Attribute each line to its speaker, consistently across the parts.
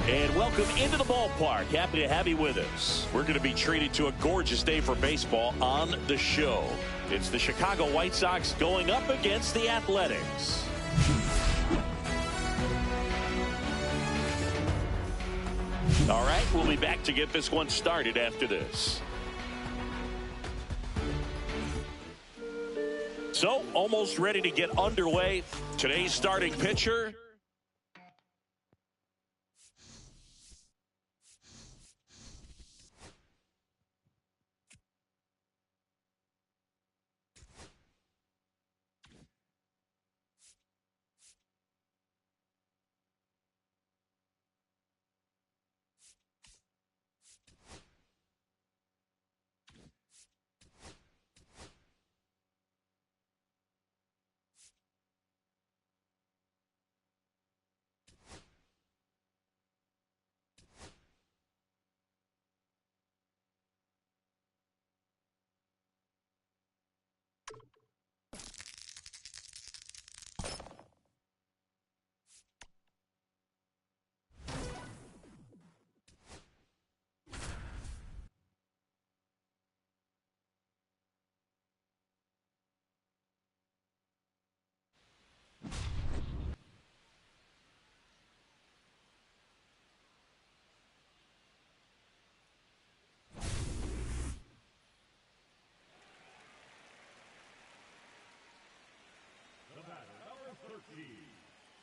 Speaker 1: And welcome into the ballpark. Happy to have you with us. We're going to be treated to a gorgeous day for baseball on the show. It's the Chicago White Sox going up against the Athletics. All right, we'll be back to get this one started after this. So, almost ready to get underway. Today's starting pitcher,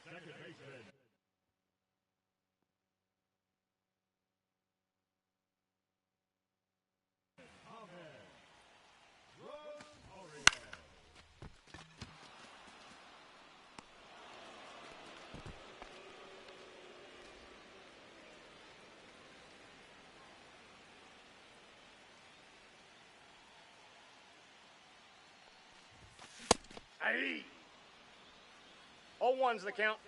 Speaker 2: second baseman.
Speaker 3: Hey! 0-1's the count.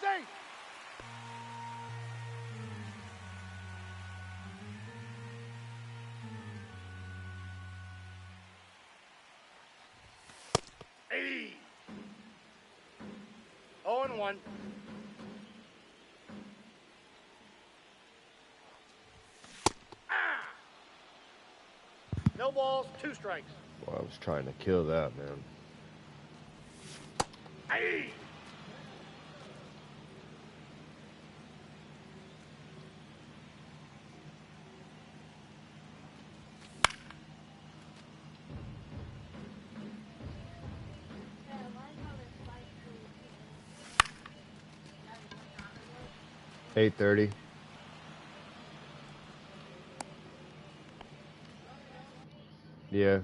Speaker 3: Safe! Hey! 0-1. No balls, 2 strikes.
Speaker 4: Well, I was trying to kill that, man.
Speaker 3: Hey!
Speaker 4: $8.30. Yeah.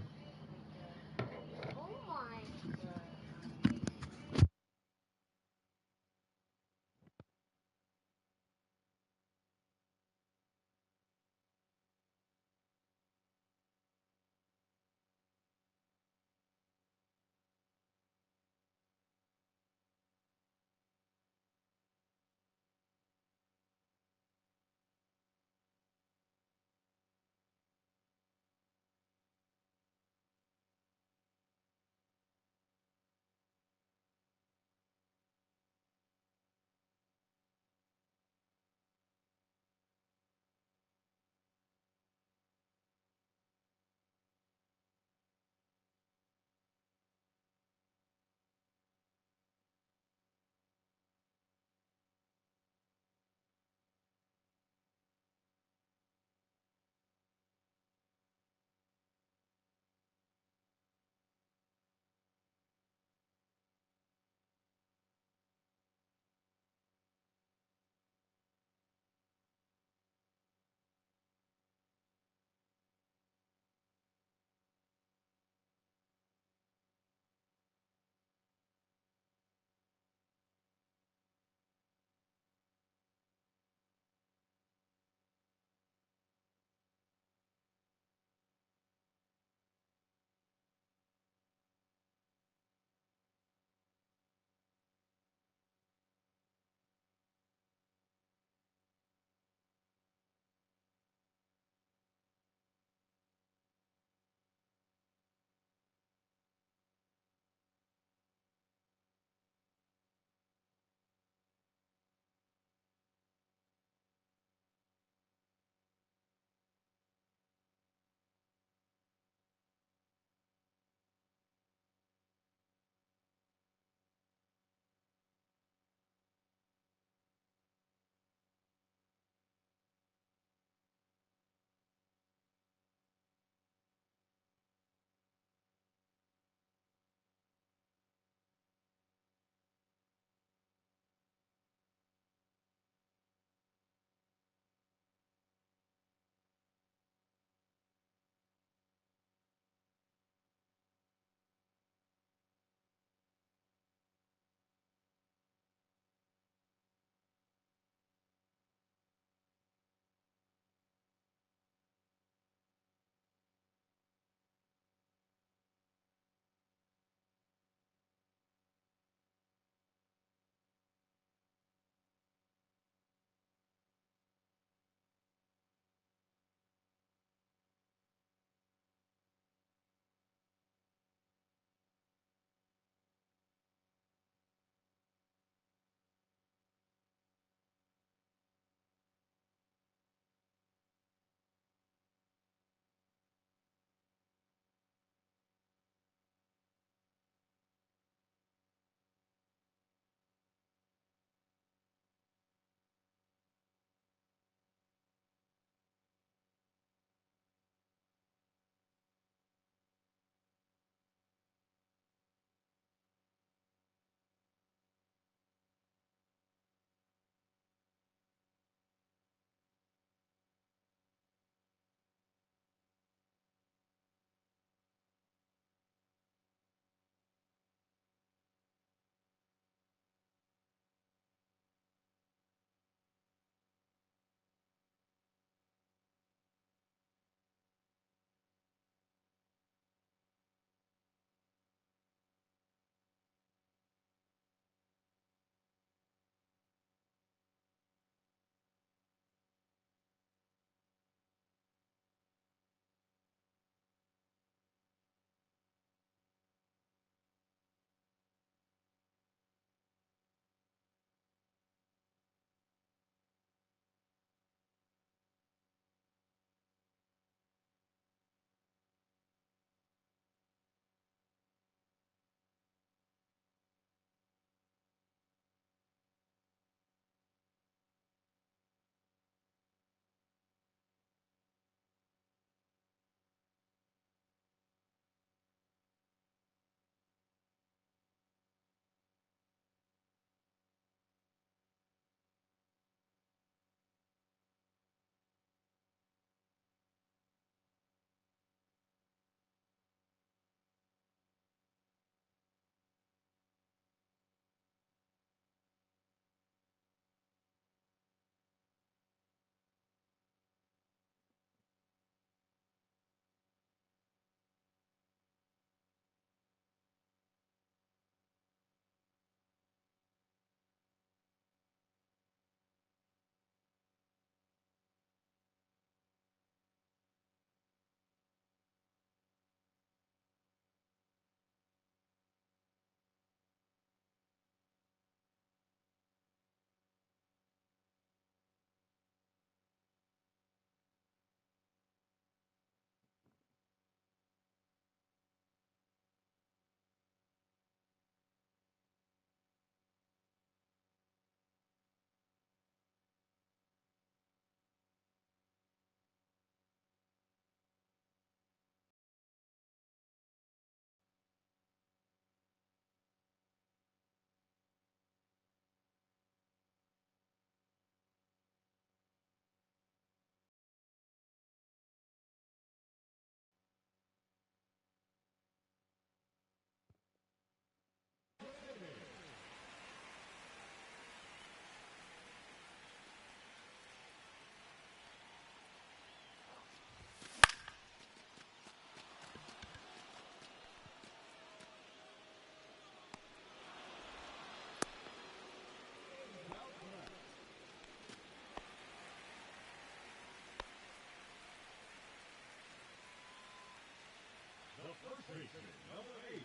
Speaker 2: First baseman, number 8,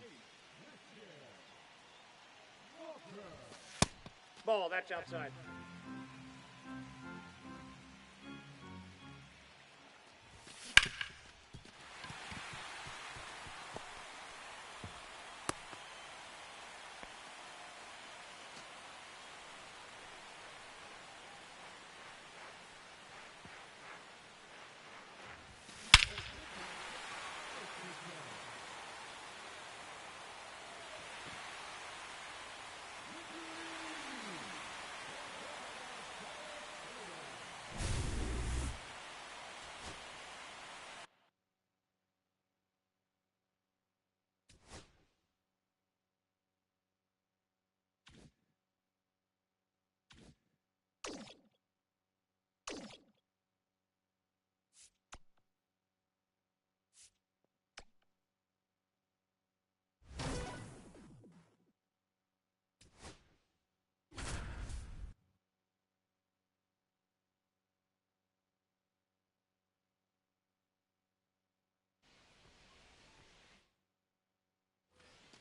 Speaker 2: Walker.
Speaker 3: Ball, that's outside.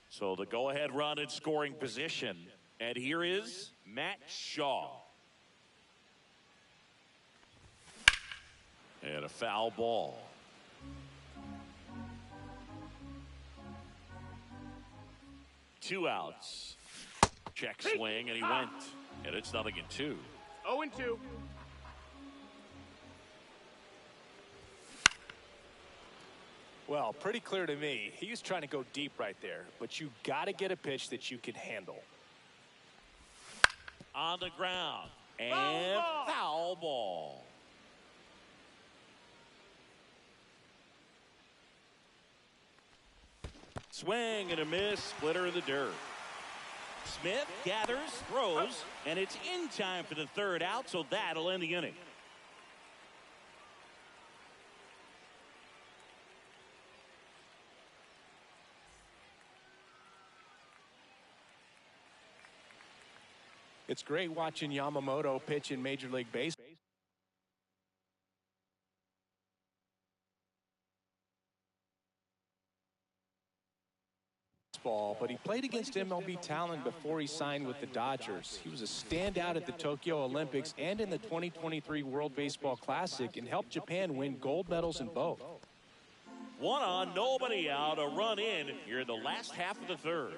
Speaker 1: So the go-ahead run in scoring position. And here is Matt Shaw. And a foul ball. Two outs. Check swing, and he went. And it's 0-2.
Speaker 3: 0-2.
Speaker 5: Well, pretty clear to me. He was trying to go deep right there, but you got to get a pitch that you can handle.
Speaker 1: On the ground. And foul ball. Swing and a miss. Splitter in the dirt. Smith gathers, throws, and it's in time for the third out, so that'll end the inning.
Speaker 5: It's great watching Yamamoto pitch in Major League Baseball. But he played against MLB talent before he signed with the Dodgers. He was a standout at the Tokyo Olympics and in the 2023 World Baseball Classic and helped Japan win gold medals in both.
Speaker 1: One on, nobody out, a run in here in the last half of the third.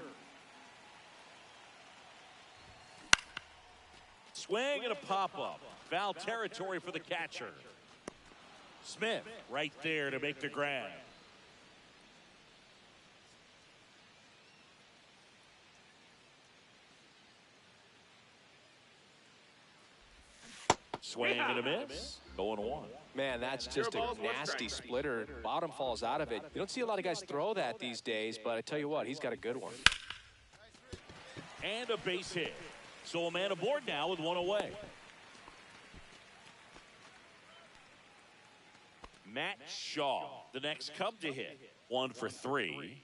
Speaker 1: Swing and a pop-up. Foul territory for the catcher. Smith right there to make the grab. Swing and a miss. 0-1.
Speaker 5: Man, that's just a nasty splitter. Bottom falls out of it. You don't see a lot of guys throw that these days, but I tell you what, he's got a good one.
Speaker 1: And a base hit. So a man aboard now with one away. Matt Shaw, the next Cub to hit. 1 for 3.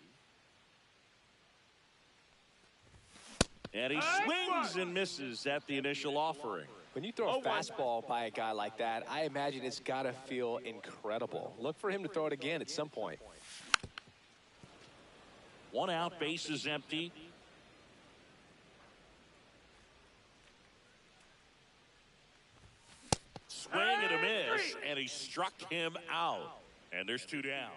Speaker 1: And he swings and misses at the initial offering.
Speaker 5: When you throw a fastball by a guy like that, I imagine it's got to feel incredible. Look for him to throw it again at some point.
Speaker 1: 1 out, base is empty. Swing and a miss, and he struck him out. And there's 2 down.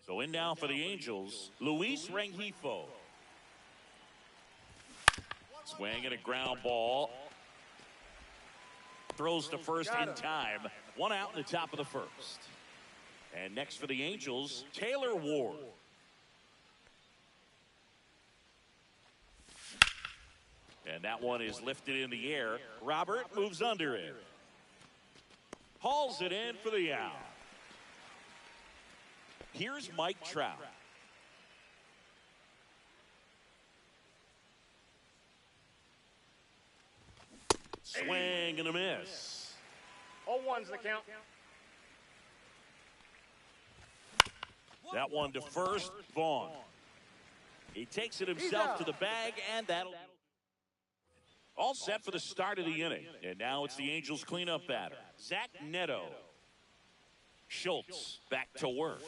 Speaker 1: So in now for the Angels, Luis Rengifo. Swing and a ground ball. Throws to first in time. 1 out in the top of the first. And next for the Angels, Taylor Ward. And that one is lifted in the air. Robert moves under it. Hauls it in for the out. Here's Mike Trout. Swing and a miss.
Speaker 3: 0-1's the count.
Speaker 1: That one to first, Vaughn. He takes it himself to the bag, and that'll all set for the start of the inning. And now it's the Angels cleanup batter, Zach Neto. Schultz back to work.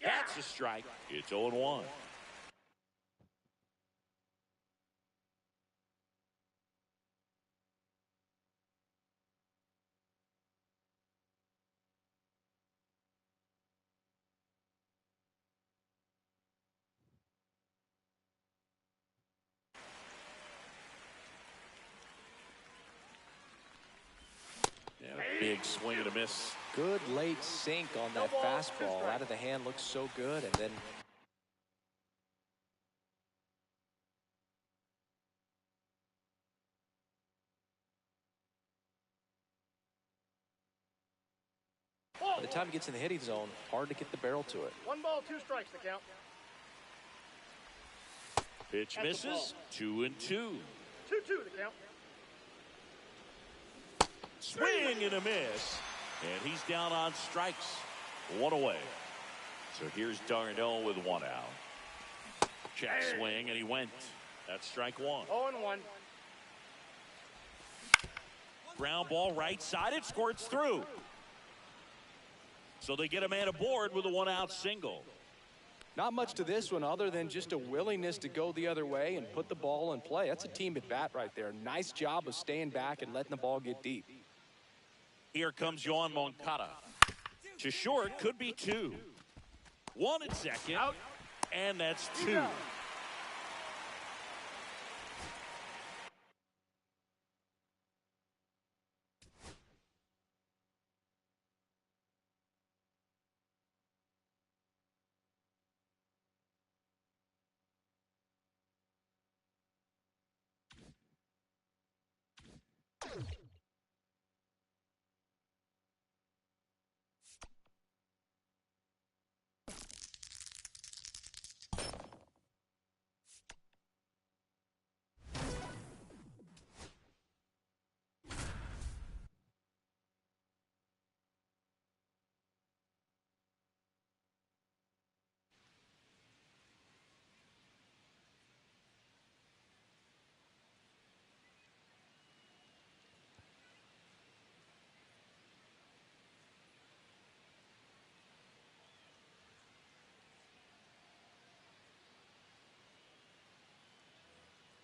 Speaker 1: That's a strike. It's 0-1. Big swing and a miss.
Speaker 5: Good late sink on that fastball. Out of the hand, looks so good, and then by the time it gets in the hitting zone, hard to get the barrel to it.
Speaker 3: 1 ball, 2 strikes the count.
Speaker 1: Pitch misses. 2-2.
Speaker 3: 2-2 the count.
Speaker 1: Swing and a miss. And he's down on strikes. 1 away. So here's Darno with 1 out. Check swing, and he went. That's strike 1.
Speaker 3: 0-1.
Speaker 1: Ground ball right side. It squirts through. So they get a man aboard with a 1-out single.
Speaker 5: Not much to this one other than just a willingness to go the other way and put the ball in play. That's a team at bat right there. Nice job of staying back and letting the ball get deep.
Speaker 1: Here comes Yohan Moncada. To short, could be 2. 1 at second,
Speaker 3: Out.
Speaker 1: And that's 2.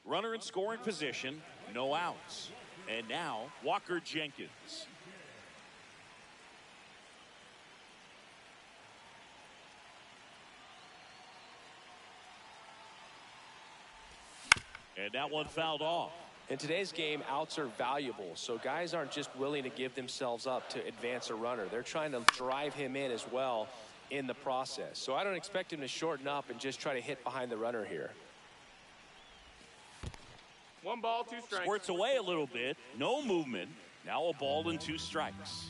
Speaker 1: Runner in scoring position, no outs. And now Walker Jenkins. And that one fouled off.
Speaker 5: In today's game, outs are valuable, so guys aren't just willing to give themselves up to advance a runner. They're trying to drive him in as well in the process. So I don't expect him to shorten up and just try to hit behind the runner here.
Speaker 3: 1 ball, 2 strikes.
Speaker 1: Squirts away a little bit. No movement. Now a ball and 2 strikes.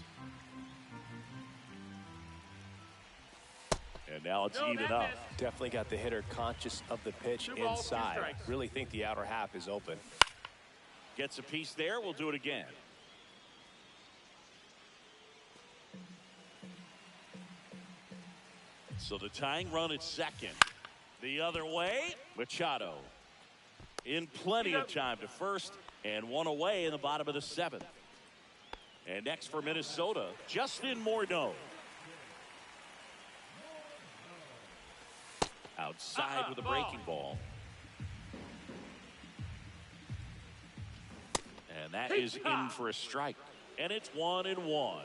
Speaker 1: And now it's even up.
Speaker 5: Definitely got the hitter conscious of the pitch
Speaker 3: 2 balls, 2
Speaker 5: inside.
Speaker 3: strikes.
Speaker 5: Really think the outer half is open.
Speaker 1: Gets a piece there. We'll do it again. So the tying run at second. The other way, Machado. In plenty of time to first, and 1 away in the bottom of the 7th. And next for Minnesota, Justin Morneau. Outside with a breaking ball. And that is in for a strike. And it's 1-1.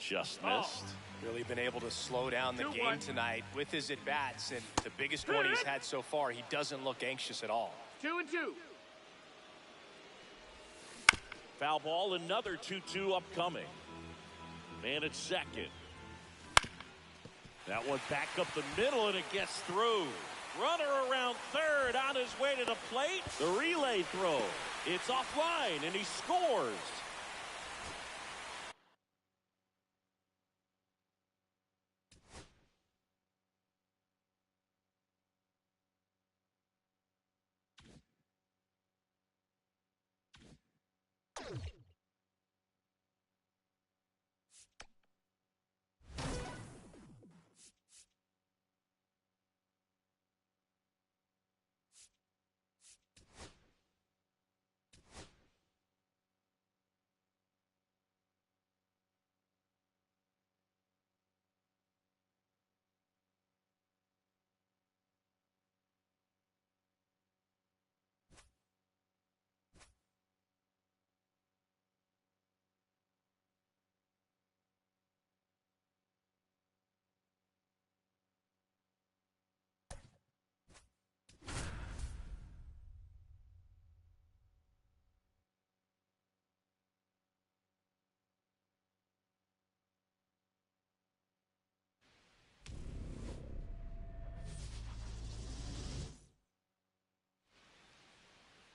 Speaker 1: Just missed.
Speaker 5: Really been able to slow down the
Speaker 3: 2-1.
Speaker 5: game tonight with his at-bats, and the biggest one he's had so far, he doesn't look anxious at all.
Speaker 3: 2-2.
Speaker 1: Foul ball, another 2-2 upcoming. And it's second. That one back up the middle, and it gets through. Runner around third on his way to the plate. The relay throw. It's offline, and he scores.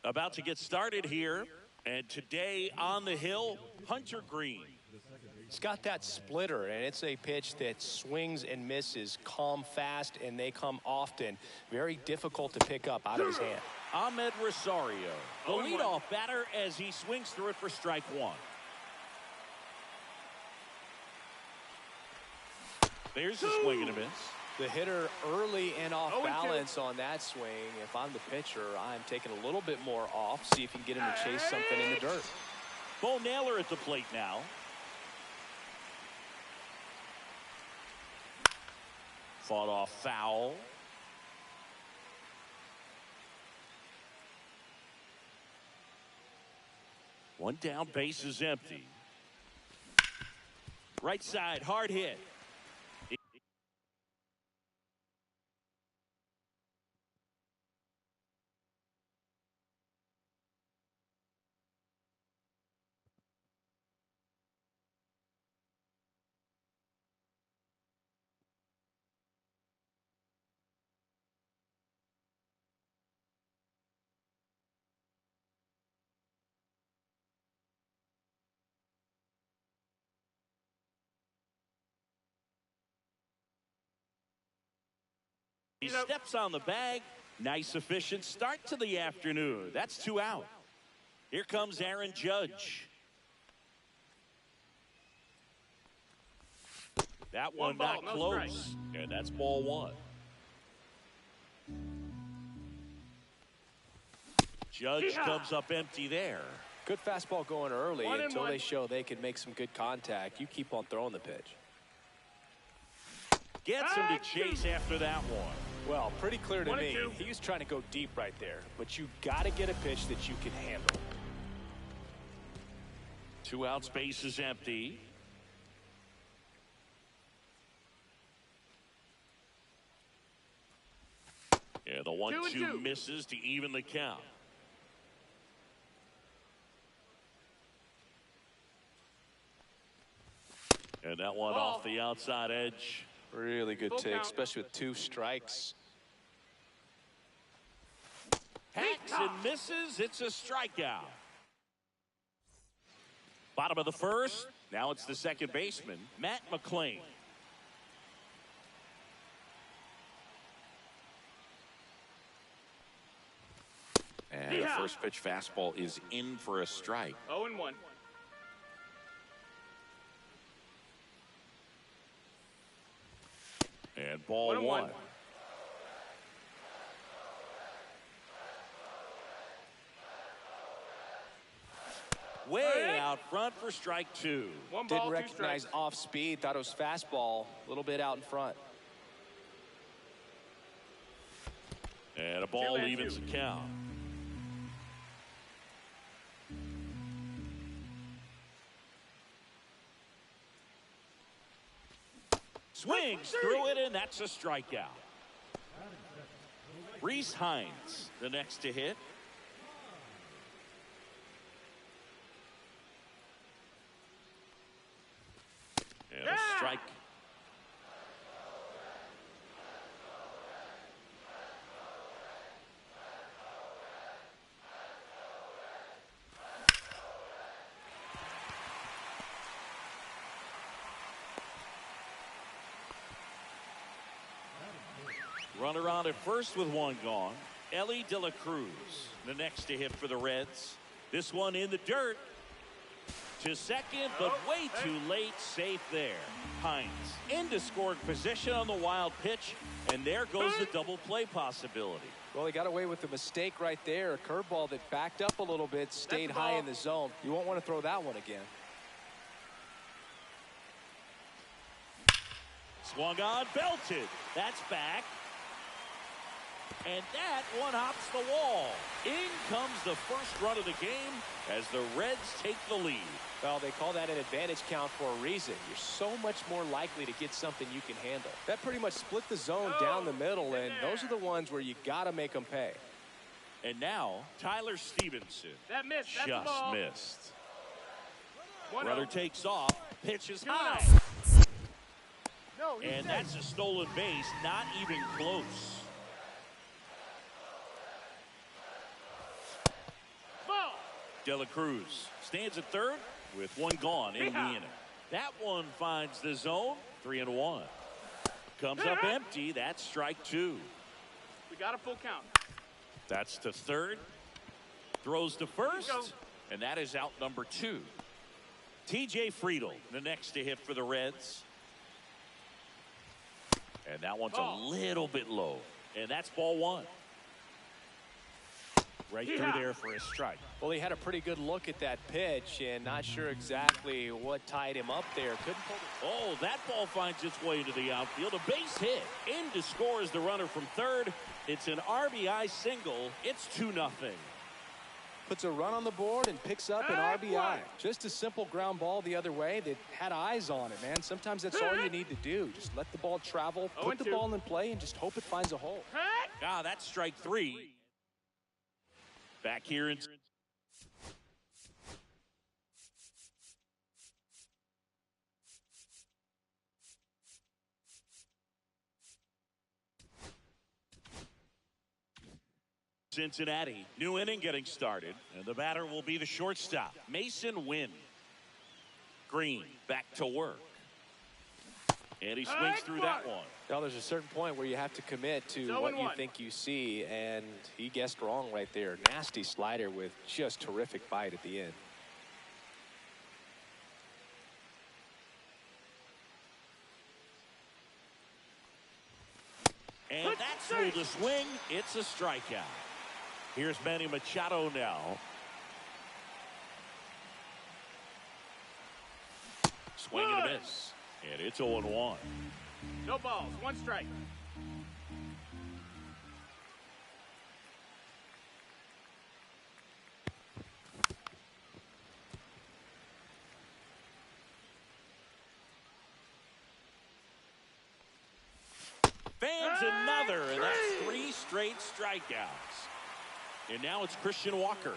Speaker 1: About to get started here, and today on the hill, Hunter Green.
Speaker 5: He's got that splitter, and it's a pitch that swings and misses, come fast, and they come often. Very difficult to pick up out of his hand.
Speaker 1: Ahmed Rosario, the leadoff batter, as he swings through it for strike one. There's a swing and a miss.
Speaker 5: The hitter early and off balance on that swing. If I'm the pitcher, I'm taking a little bit more off, see if you can get him to chase something in the dirt.
Speaker 1: Bo Naylor at the plate now. Fought off foul. One down, base is empty. Right side, hard hit. He steps on the bag. Nice, efficient start to the afternoon. That's 2 out. Here comes Aaron Judge. That one not close. And that's ball one. Judge comes up empty there.
Speaker 5: Good fastball going early until they show they can make some good contact. You keep on throwing the pitch.
Speaker 1: Gets him to chase after that one.
Speaker 5: Well, pretty clear to me, he was trying to go deep right there, but you got to get a pitch that you can handle.
Speaker 1: 2 outs, base is empty. Yeah, the 1-2 misses to even the count. And that one off the outside edge.
Speaker 5: Really good take, especially with 2 strikes.
Speaker 1: Hacks and misses. It's a strikeout. Bottom of the first. Now it's the second baseman, Matt McClain.
Speaker 6: And the first pitch fastball is in for a strike.
Speaker 3: 0-1.
Speaker 1: And ball one. Way out front for strike 2.
Speaker 5: Didn't recognize off speed, thought it was fastball, a little bit out in front.
Speaker 1: And a ball evens the count. Swings through it, and that's a strikeout. Reese Hines, the next to hit. And a strike. Runner on at first with one gone. Ellie De La Cruz, the next to hit for the Reds. This one in the dirt. To second, but way too late. Safe there. Hines into scoring position on the wild pitch, and there goes the double play possibility.
Speaker 5: Well, he got away with a mistake right there. A curveball that backed up a little bit, stayed high in the zone. You won't want to throw that one again.
Speaker 1: Swung on, belted. That's back. And that one hops the wall. In comes the first run of the game as the Reds take the lead.
Speaker 5: Well, they call that an advantage count for a reason. You're so much more likely to get something you can handle. That pretty much split the zone down the middle, and those are the ones where you got to make them pay.
Speaker 1: And now, Tyler Stevenson.
Speaker 3: That missed. That's the
Speaker 1: just
Speaker 3: ball.
Speaker 1: missed.
Speaker 3: 1-0.
Speaker 1: Runner takes off, pitches high.
Speaker 3: No,
Speaker 1: And that's a stolen base, not even close.
Speaker 3: ball.
Speaker 1: De La Cruz stands at third with one gone in the inning. That one finds the zone, 3-1. Comes up empty, that's strike two.
Speaker 3: We got a full count.
Speaker 1: That's to third. Throws to first, and that is out number two. TJ Friedl, the next to hit for the Reds. And that one's a little bit low. And that's ball one. Right through there for a strike.
Speaker 5: Well, he had a pretty good look at that pitch and not sure exactly what tied him up there. Couldn't pull it.
Speaker 1: Oh, that ball finds its way into the outfield. A base hit. In to score is the runner from third. It's an RBI single. It's 2-0.
Speaker 5: Puts a run on the board and picks up an RBI. Just a simple ground ball the other way that had eyes on it, man. Sometimes that's all you need to do. Just let the ball travel, put the ball in play, and just hope it finds a hole.
Speaker 1: Ah, that's strike three. Back here in Cincinnati. New inning getting started, and the batter will be the shortstop, Mason Wynn. Green back to work. And he swings through that one.
Speaker 5: Now, there's a certain point where you have to commit to what you think you see, and he guessed wrong right there. Nasty slider with just terrific bite at the end.
Speaker 1: And that's through the swing. It's a strikeout. Here's Manny Machado now. Swing and a miss. And it's 0-1.
Speaker 3: No balls. One strike.
Speaker 1: Fans another, and that's 3 straight strikeouts. And now it's Christian Walker.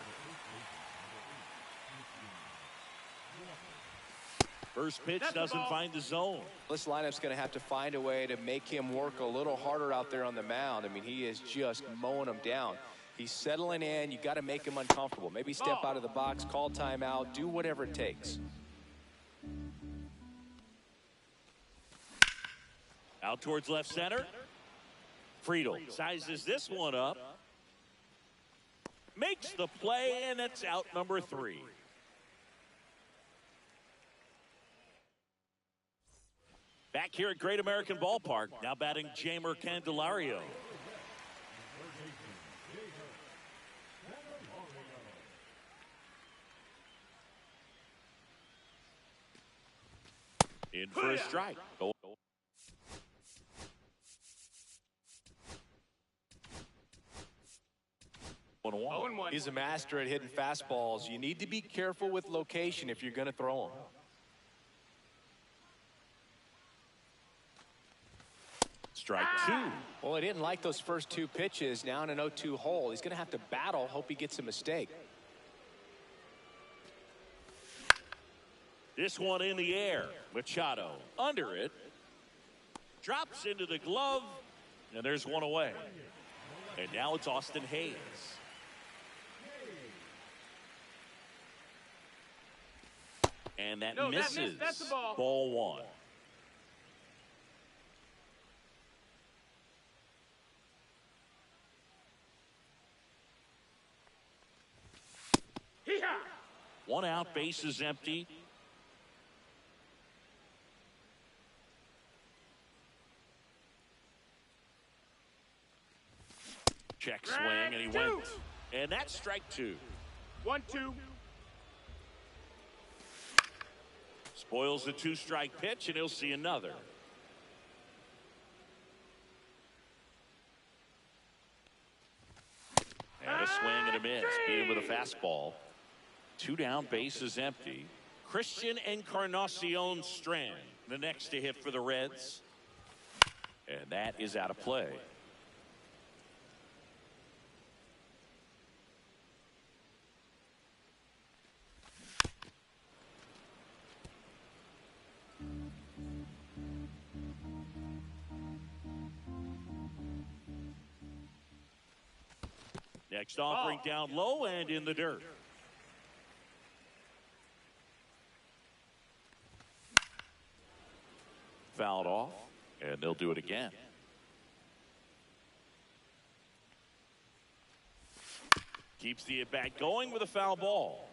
Speaker 1: First pitch doesn't find the zone.
Speaker 5: This lineup's going to have to find a way to make him work a little harder out there on the mound. I mean, he is just mowing them down. He's settling in. You got to make him uncomfortable. Maybe step out of the box, call timeout, do whatever it takes.
Speaker 1: Out towards left center. Friedl sizes this one up. Makes the play, and it's out number 3. Back here at Great American Ballpark, now batting Jamer Candelario. In for a strike.
Speaker 5: He's a master at hitting fastballs. You need to be careful with location if you're going to throw them.
Speaker 1: Strike 2.
Speaker 5: Well, he didn't like those first 2 pitches. Now in an 0-2 hole, he's going to have to battle, hope he gets a mistake.
Speaker 1: This one in the air. Machado under it. Drops into the glove. And there's one away. And now it's Austin Hayes. And that misses.
Speaker 3: That's the ball.
Speaker 1: Ball one.
Speaker 3: Hee-haw!
Speaker 1: One out, bases empty. Check swing, and he went. And that's strike two.
Speaker 3: 1-2.
Speaker 1: Spoils the two-strike pitch, and he'll see another. And a swing and a miss. Beat him with a fastball. Two down, bases empty. Christian Encarnacion Strand, the next to hit for the Reds. And that is out of play. Next offering down low and in the dirt. Fouled off, and they'll do it again. Keeps the at-bat going with a foul ball.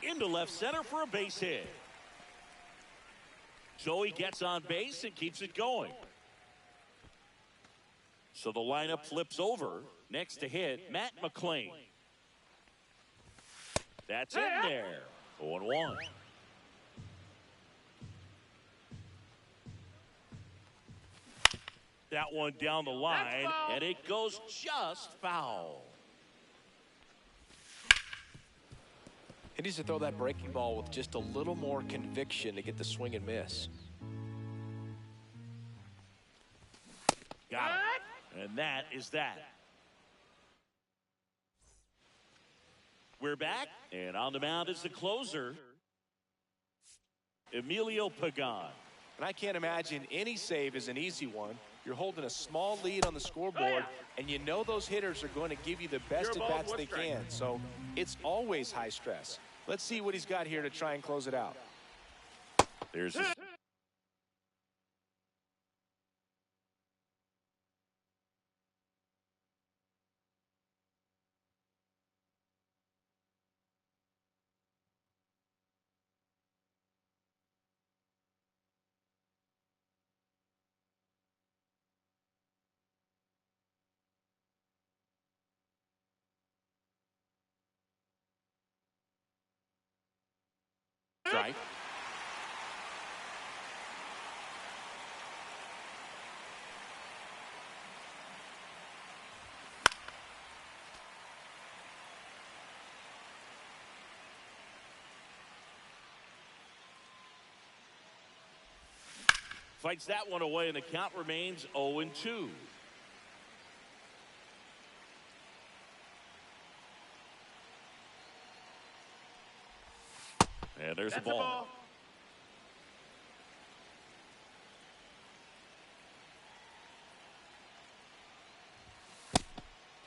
Speaker 1: Into left center for a base hit. So he gets on base and keeps it going. So the lineup flips over. Next to hit, Matt McClain. That's in there. 0-1. That one down the line, and it goes just foul.
Speaker 5: He needs to throw that breaking ball with just a little more conviction to get the swing and miss.
Speaker 1: Got it. And that is that. We're back, and on the mound is the closer, Emilio Pagan.
Speaker 5: And I can't imagine any save is an easy one. You're holding a small lead on the scoreboard, and you know those hitters are going to give you the best at-bats they can. So it's always high stress. Let's see what he's got here to try and close it out.
Speaker 1: There's his strike. Fights that one away, and the count remains 0-2. And there's the ball.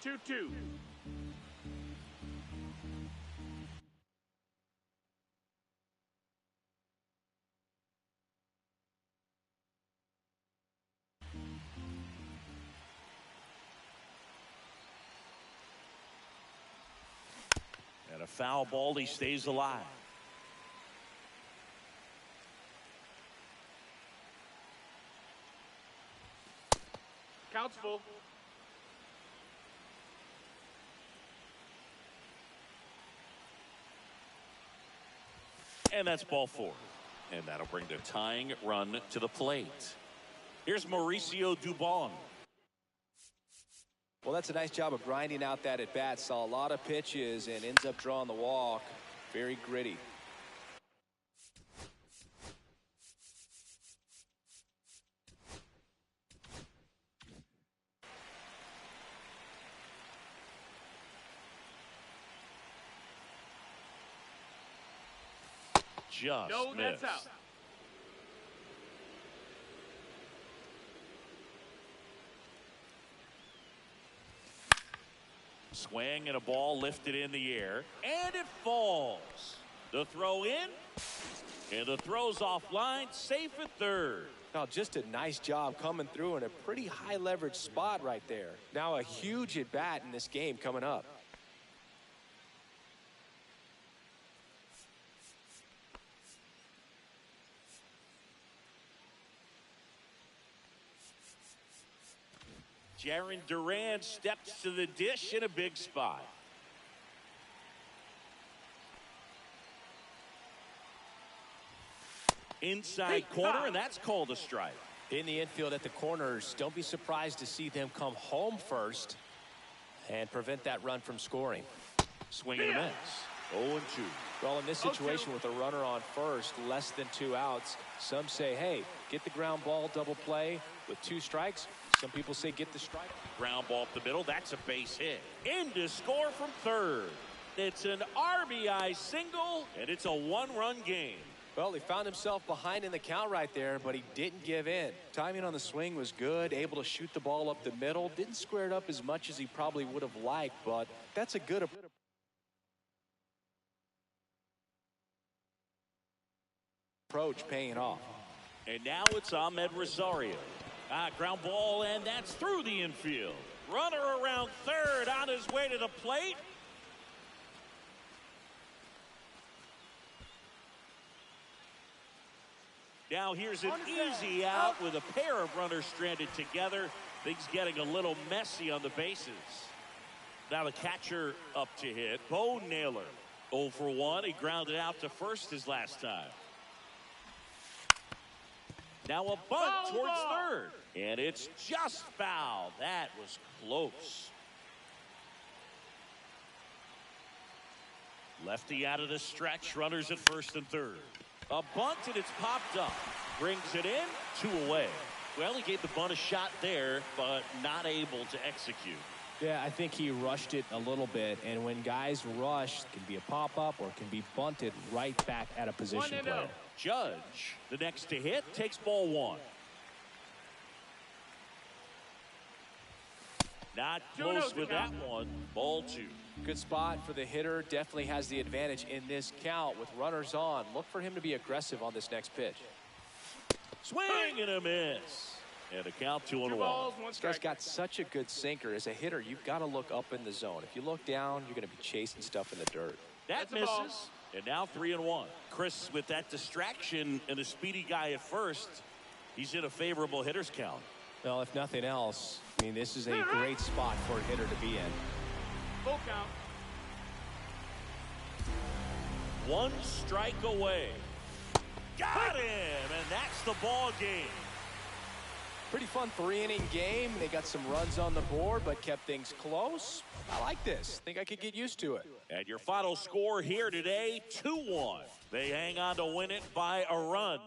Speaker 3: Two-two.
Speaker 1: And a foul ball, he stays alive.
Speaker 3: Count's full.
Speaker 1: And that's ball four. And that'll bring the tying run to the plate. Here's Mauricio Dubon.
Speaker 5: Well, that's a nice job of grinding out that at-bat. Saw a lot of pitches and ends up drawing the walk. Very gritty.
Speaker 1: just
Speaker 3: No,
Speaker 1: missed.
Speaker 3: that's out.
Speaker 1: Swing and a ball lifted in the air, and it falls. The throw in, and the throw's offline, safe at third.
Speaker 5: Now, just a nice job coming through in a pretty high leverage spot right there. Now a huge at bat in this game coming up.
Speaker 1: Jaron Duran steps to the dish in a big spot. Inside corner, and that's called a strike.
Speaker 5: In the infield at the corners, don't be surprised to see them come home first and prevent that run from scoring.
Speaker 1: Swing and a miss. 0-2.
Speaker 5: Well, in this situation with a runner on first, less than 2 outs, some say, hey, get the ground ball, double play with 2 strikes. Some people say get the strike.
Speaker 1: Ground ball up the middle. That's a base hit. In to score from third. It's an RBI single, and it's a 1-run game.
Speaker 5: Well, he found himself behind in the count right there, but he didn't give in. Timing on the swing was good, able to shoot the ball up the middle. Didn't square it up as much as he probably would have liked, but that's a good approach paying off.
Speaker 1: And now it's Ahmed Rosario. Ground ball, and that's through the infield. Runner around third on his way to the plate. Now here's an easy out with a pair of runners stranded together. Things getting a little messy on the bases. Now the catcher up to hit. Bo Naylor 0 for 1. He grounded out to first his last time. Now a bunt towards third. And it's just foul. That was close. Lefty out of the stretch. Runners at first and third. A bunt, and it's popped up. Brings it in. 2 away. Well, he gave the bunt a shot there, but not able to execute.
Speaker 5: Yeah, I think he rushed it a little bit, and when guys rush, it can be a pop-up or it can be bunted right back at a position player.
Speaker 1: Judge, the next to hit, takes ball 1. Not close with that one. Ball 2.
Speaker 5: Good spot for the hitter. Definitely has the advantage in this count with runners on. Look for him to be aggressive on this next pitch.
Speaker 1: Swing and a miss. And a count 2-1.
Speaker 5: This guy's got such a good sinker. As a hitter, you've got to look up in the zone. If you look down, you're going to be chasing stuff in the dirt.
Speaker 1: That misses. And now 3-1. Chris with that distraction and a speedy guy at first. He's in a favorable hitter's count.
Speaker 5: Well, if nothing else, I mean, this is a great spot for a hitter to be in.
Speaker 3: Full count.
Speaker 1: 1 strike away. Got him, and that's the ball game.
Speaker 5: Pretty fun 3-inning game. They got some runs on the board, but kept things close. I like this. Think I could get used to it.
Speaker 1: And your final score here today, 2-1. They hang on to win it by a run.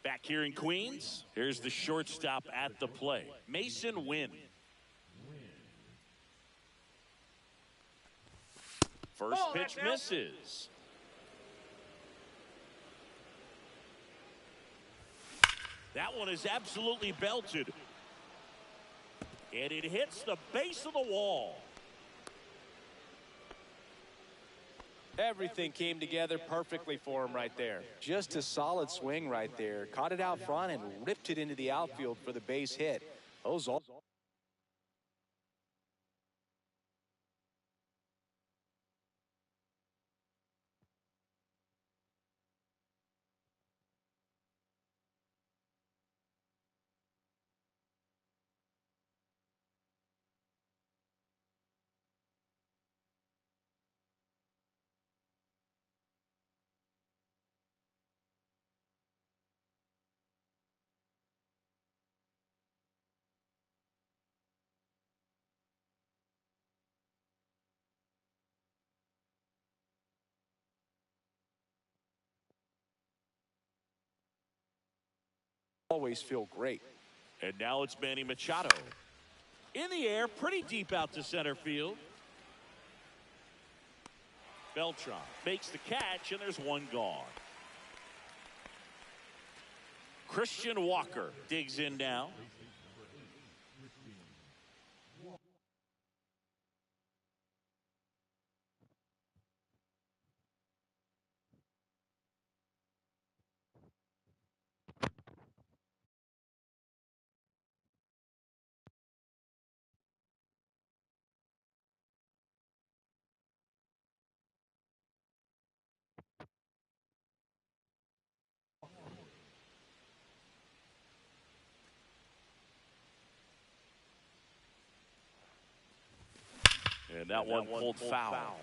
Speaker 1: Back here in Queens, here's the shortstop at the plate, Mason Wynn. First pitch misses. That one is absolutely belted. And it hits the base of the wall.
Speaker 5: Everything came together perfectly for him right there. Just a solid swing right there. Caught it out front and ripped it into the outfield for the base hit. Those all always feel great.
Speaker 1: And now it's Manny Machado. In the air, pretty deep out to center field. Beltran makes the catch, and there's one gone. Christian Walker digs in now. And that one pulled foul.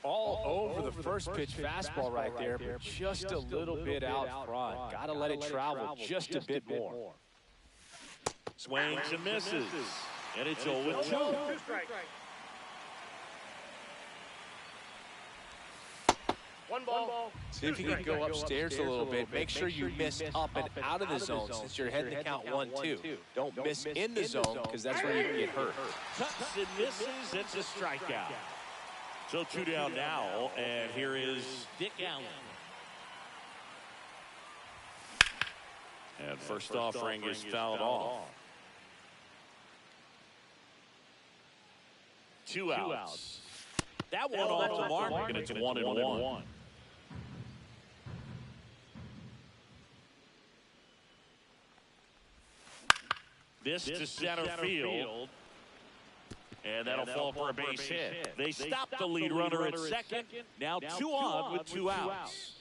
Speaker 5: All over the first pitch fastball right there, but just a little bit out front. Got to let it travel just a bit more.
Speaker 1: Swings and misses. And it's 0-2.
Speaker 3: One ball.
Speaker 5: See if you can go upstairs a little bit. Make sure you miss up and out of the zone since you're heading to count 1-2. Don't miss in the zone because that's where you can get hurt.
Speaker 1: Cuts and misses. It's a strikeout. So 2 down now, and here is Dick Allen. And first offering is fouled off. 2 outs. That one off the mark, and it's 1-1. This to center field. And that'll fall for a base hit. They stop the lead runner at second. Now 2 on with 2 outs.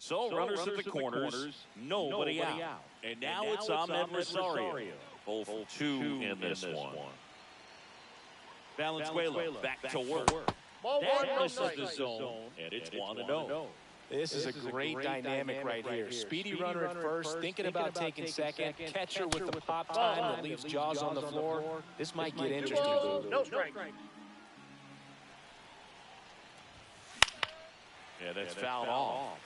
Speaker 1: So runners at the corners, nobody out. And now it's Ahmed Rosario. 0 for 2 in this one. Valenzuela back to work. That misses the zone, and it's 1-0.
Speaker 5: This is a great dynamic right here. Speedy runner at first, thinking about taking second. Catcher with the pop time that leaves Jaws on the floor. This might get interesting.
Speaker 3: No strike.
Speaker 1: Yeah, that's fouled off.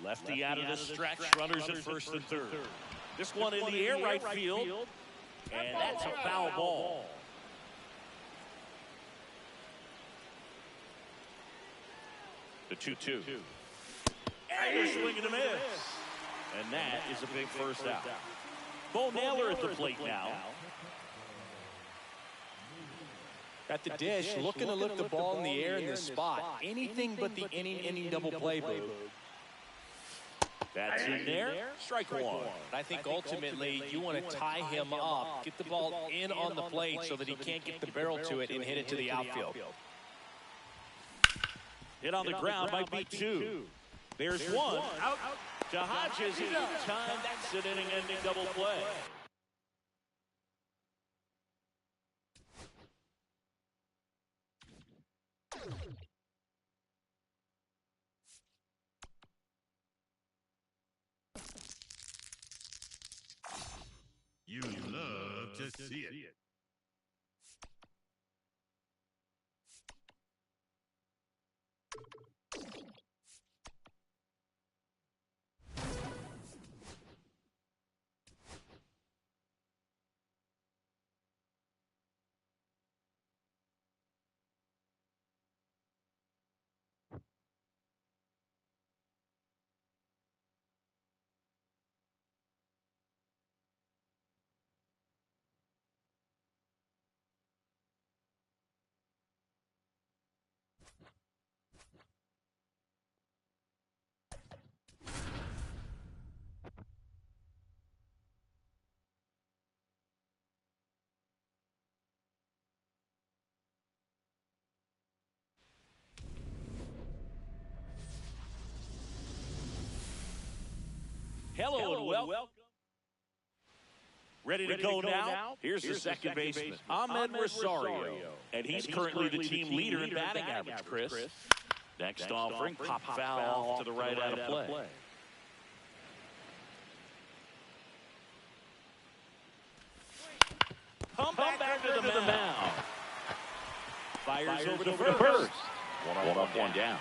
Speaker 1: Lefty out of the stretch, runners at first and third. This one in the air, right field, and that's a foul ball. The 2-2. And a swing and a miss. And that is a big first out. Bo Naylor at the plate now.
Speaker 5: Got the dish, looking to lift the ball in the air in this spot. Anything but the inning double play, Boog.
Speaker 1: That's in there. Strike one.
Speaker 5: I think ultimately you want to tie him up, get the ball in on the plate so that he can't get the barrel to it and hit it to the outfield.
Speaker 1: Hit on the ground might be 2. There's 1. Out to Hodges. In time, that's an inning-ending double play.
Speaker 2: see it.
Speaker 1: Hello and welcome. Ready to go now? Here's the second baseman, Ahmed Rosario. And he's currently the team leader in batting average, Chris. Next offering, pop foul off to the right out of play. Come back to the mound. Fires over to first.
Speaker 6: One up, one down.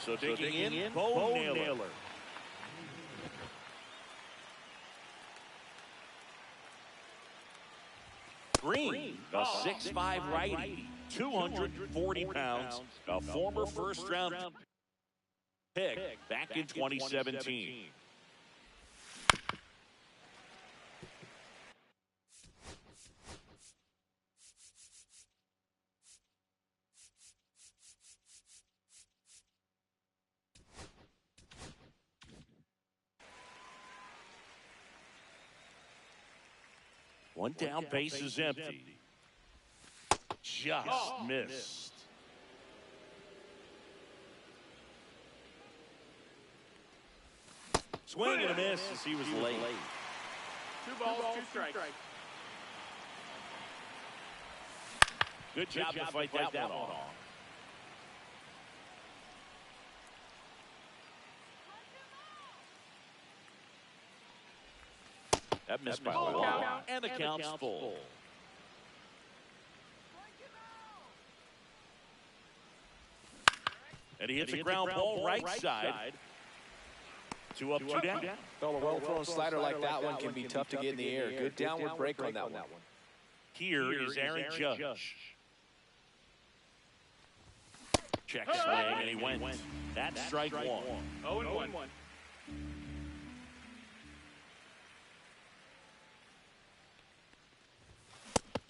Speaker 1: So digging in, Bo Naylor. Green, a 6'5" righty, 240 pounds, a former first-round pick back in 2017. One down, base is empty. Just missed. Swing and a miss as he was late.
Speaker 3: 2 balls, 2 strikes.
Speaker 1: Good job to fight that one off. That missed by a lot, and the count's full. And he hits a ground ball right side. 2 up, 2 down.
Speaker 5: Well, a well-thrown slider like that one can be tough to get in the air. Good downward break on that one.
Speaker 1: Here is Aaron Judge. Check swing, and he went. That's strike 1.
Speaker 3: 0-1.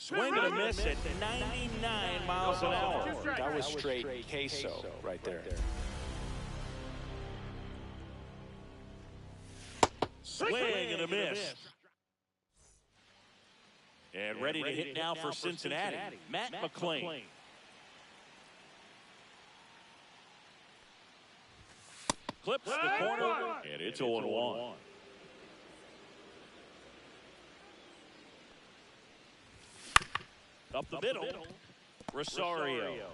Speaker 1: Swing and a miss at 99 miles an hour.
Speaker 5: That was straight queso right there.
Speaker 1: Swing and a miss. And ready to hit now for Cincinnati, Matt McClain. Clips the corner, and it's 0-1. Up the middle, Rosario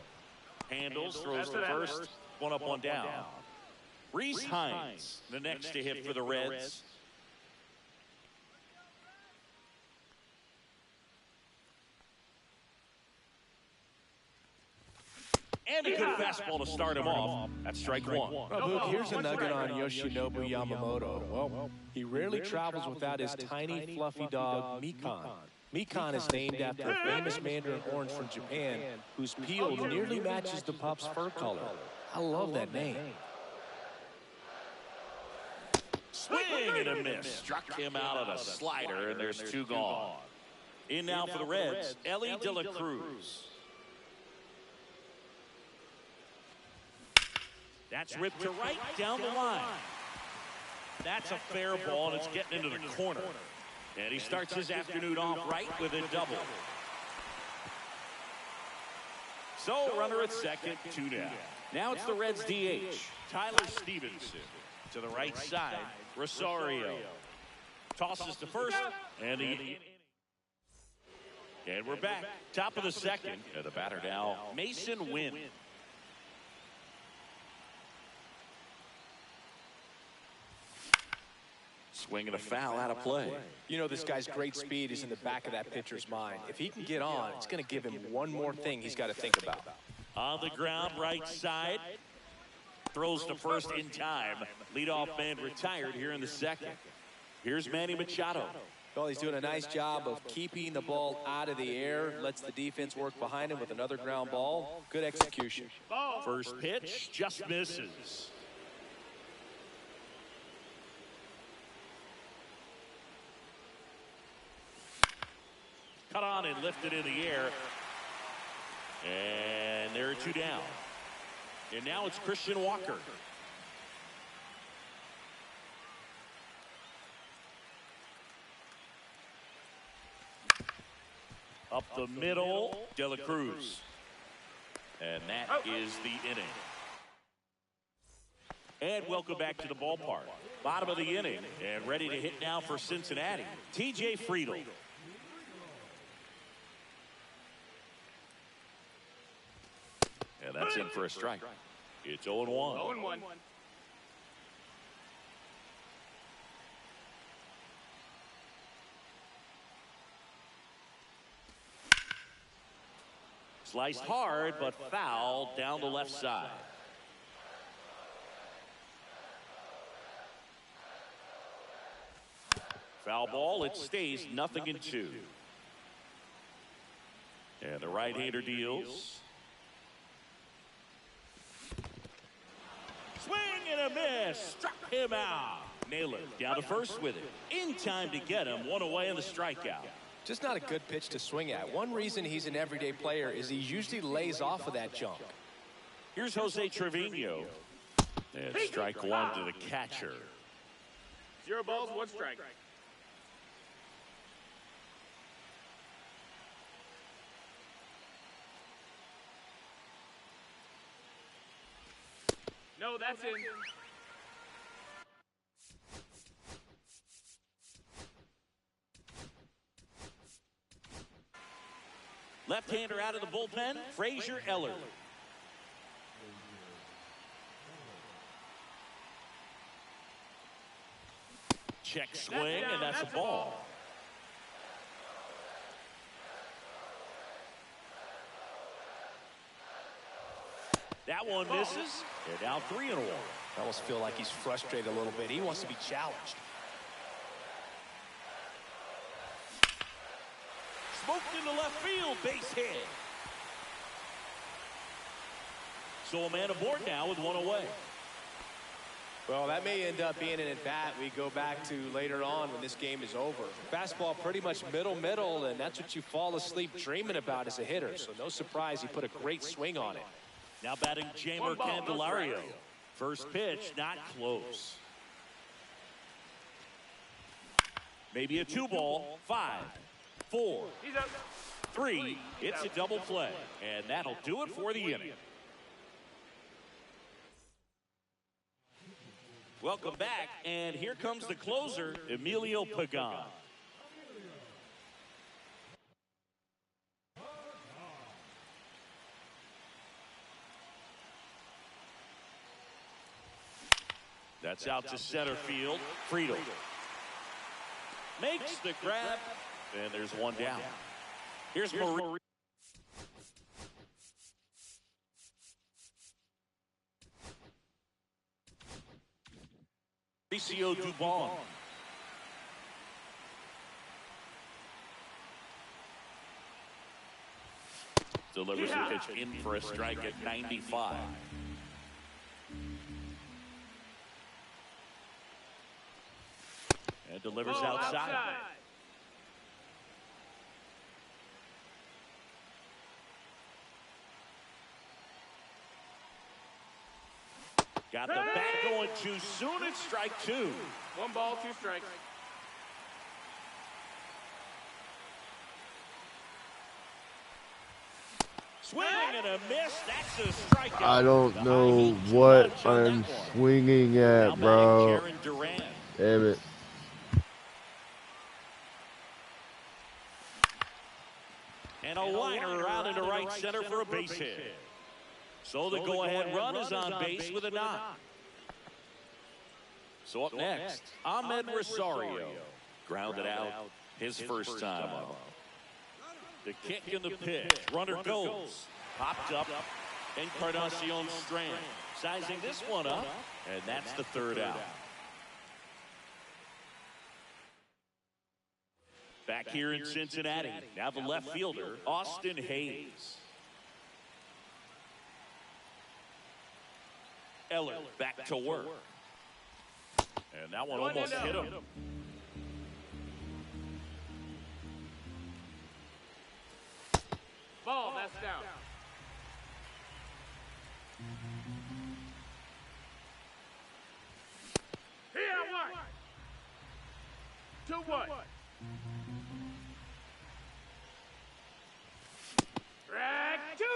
Speaker 1: handles, throws to first, 1 up, 1 down. Reese Hines, the next to hit for the Reds. And a good fastball to start him off. That's strike 1.
Speaker 5: Well, Luke, here's a nugget on Yoshinobu Yamamoto. Well, he rarely travels without his tiny, fluffy dog, Mikan. Mikan is named after a famous mandarin orange from Japan whose peel nearly matches the pup's fur color. I love that name.
Speaker 1: Swing and a miss. Struck him out of a slider, and there's 2 gone. In now for the Reds, Ellie De La Cruz. That's ripped to right down the line. That's a fair ball, and it's getting into the corner. And he starts his afternoon off right with a double. So, runner at second, 2 down. Now it's the Reds DH, Tyler Stevenson. To the right side, Rosario. Tosses to first, and we're back. Top of the second. And the batter now, Mason Wynn.
Speaker 6: Swing and a foul out of play.
Speaker 5: You know, this guy's great speed is in the back of that pitcher's mind. If he can get on, it's going to give him one more thing he's got to think about.
Speaker 1: On the ground, right side. Throws to first in time. Leadoff man retired here in the second. Here's Manny Machado.
Speaker 5: Well, he's doing a nice job of keeping the ball out of the air. Lets the defense work behind him with another ground ball. Good execution.
Speaker 1: First pitch just misses. Cut on and lifted in the air. And there are 2 down. And now it's Christian Walker. Up the middle, De La Cruz. And that is the inning. And welcome back to the ballpark. Bottom of the inning and ready to hit now for Cincinnati, TJ Friedl.
Speaker 6: And that's in for a strike.
Speaker 1: It's 0-1.
Speaker 3: 0-1.
Speaker 1: Sliced hard, but foul down the left side. Foul ball, it stays 0-2. And the right-hander deals. Swing and a miss. Struck him out. Naylor down to first with it. In time to get him. 1 away in the strikeout.
Speaker 5: Just not a good pitch to swing at. One reason he's an everyday player is he usually lays off of that junk.
Speaker 1: Here's Jose Trevino. And strike 1 to the catcher.
Speaker 3: 0 balls, 1 strike. No, that's in.
Speaker 1: Left-hander out of the bullpen, Frazier Eller. Check swing, and that's a ball. That one misses. They're down 3-1.
Speaker 5: I almost feel like he's frustrated a little bit. He wants to be challenged.
Speaker 1: Smoked into left field, base hit. So a man aboard now with 1 away.
Speaker 5: Well, that may end up being an at-bat we go back to later on when this game is over. Fastball pretty much middle, and that's what you fall asleep dreaming about as a hitter. So no surprise he put a great swing on it.
Speaker 1: Now batting Jamer Candelario. First pitch, not close. Maybe a 2-ball, 5, 4, 3. It's a double play, and that'll do it for the inning. Welcome back, and here comes the closer, Emilio Pagan. That's out to center field. Friedl makes the grab, and there's 1 down. Here's Mauricio Dubon. Delivers the pitch in for a strike at 95. And delivers outside. Got the bat going too soon. It's strike 2.
Speaker 3: 1 ball, 2 strikes.
Speaker 1: Swing and a miss. That's a strikeout.
Speaker 4: I don't know what I'm swinging at, bro. Damn it.
Speaker 1: And a liner out into right center for a base hit. So the go-ahead run is on base with a knock. So up next, Ahmed Rosario. Grounded out his first time up. The kick and the pitch. Runner goes. Popped up. Encarnacion Strand sizing this one up. And that's the third out. Back here in Cincinnati, now the left fielder, Austin Hayes. Eller back to work. And that one almost hit him.
Speaker 3: Ball, that's down. Here, one. 2-1.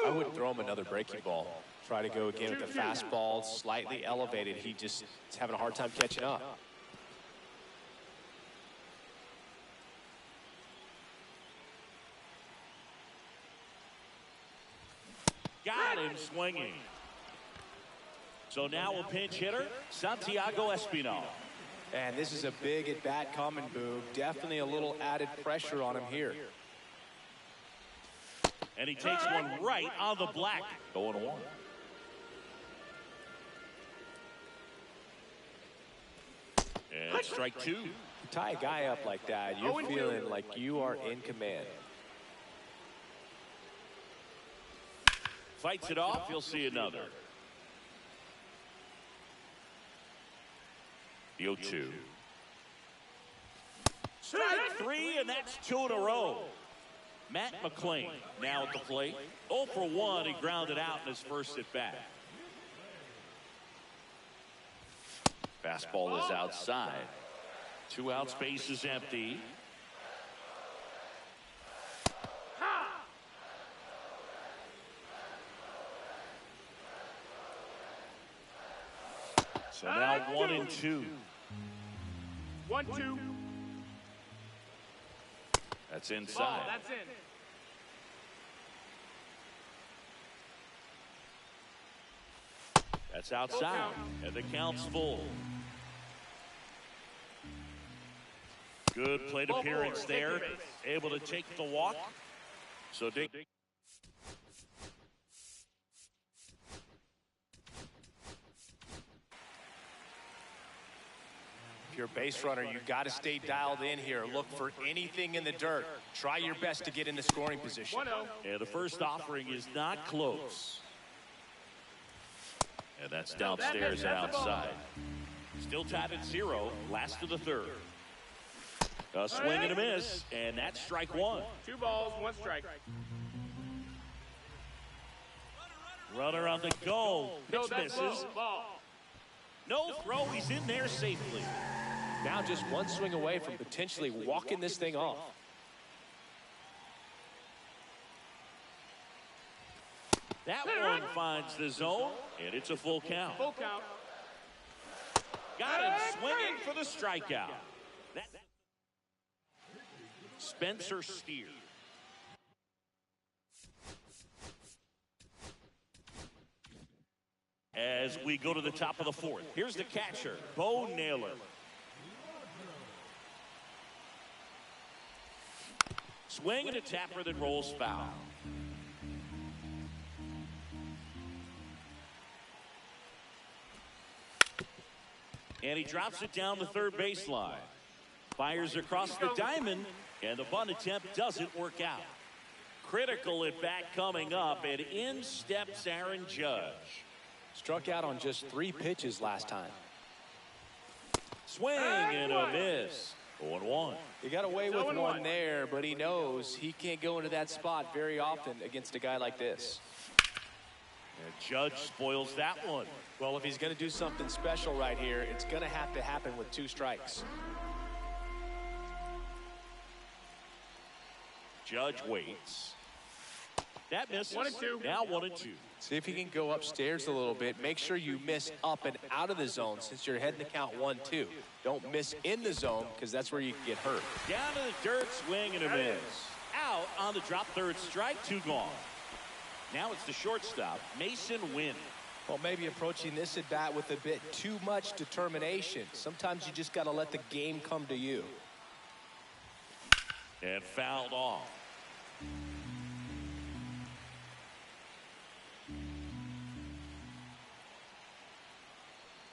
Speaker 5: I wouldn't throw him another breaking ball. Try to go again with the fastball, slightly elevated. He just is having a hard time catching up.
Speaker 1: Got him swinging. So now a pinch hitter, Santiago Espinal.
Speaker 5: And this is a big at-bat coming, Boog. Definitely a little added pressure on him here.
Speaker 1: And he takes one right on the black. 0-1. And strike two.
Speaker 5: You tie a guy up like that, you're feeling like you are in command.
Speaker 1: Fights it off, you'll see another. The 0-2. Strike three, and that's two in a row. Matt McClain now at the plate. 0 for 1, he grounded out in his first at bat. Fastball is outside. 2 out, space is empty. So now 1-2.
Speaker 3: 1-2.
Speaker 1: That's inside.
Speaker 3: Ball, that's in.
Speaker 1: That's outside. And the count's full. Good plate appearance there. Able to take the walk. So Dick.
Speaker 5: If you're a base runner, you got to stay dialed in here. Look for anything in the dirt. Try your best to get in the scoring position.
Speaker 3: 1-0.
Speaker 1: And the first offering is not close. And that's downstairs and outside. Still tied at 0. Last of the third. A swing and a miss, and that's strike one.
Speaker 3: 2 balls, 1 strike.
Speaker 1: Runner on the go. Pitch
Speaker 3: No, that's
Speaker 1: misses.
Speaker 3: ball.
Speaker 1: No throw. He's in there safely.
Speaker 5: Now just one swing away from potentially walking this thing off.
Speaker 1: That one finds the zone, and it's a full count.
Speaker 3: Full count.
Speaker 1: Got him swinging for the strikeout. Spencer Steer. As we go to the top of the fourth, here's the catcher, Bo Naylor. Swing and a tapper that rolls foul. And he drops it down the third baseline. Fires across the diamond, and the bunt attempt doesn't work out. Critical at bat coming up, and in steps Aaron Judge.
Speaker 5: Struck out on just 3 pitches last time.
Speaker 1: Swing and a miss. 0-1.
Speaker 5: He got away with one there, but he knows he can't go into that spot very often against a guy like this.
Speaker 1: And Judge spoils that one.
Speaker 5: Well, if he's going to do something special right here, it's going to have to happen with 2 strikes.
Speaker 1: Judge waits. That misses.
Speaker 3: 1-2.
Speaker 1: Now 1-2.
Speaker 5: See if he can go upstairs a little bit. Make sure you miss up and out of the zone since you're heading to count 1-2. Don't miss in the zone because that's where you can get hurt.
Speaker 1: Down to the dirt, swing and a miss. Out on the drop third strike, 2 gone. Now it's the shortstop, Mason Wynn.
Speaker 5: Well, maybe approaching this at bat with a bit too much determination. Sometimes you just got to let the game come to you.
Speaker 1: And fouled off.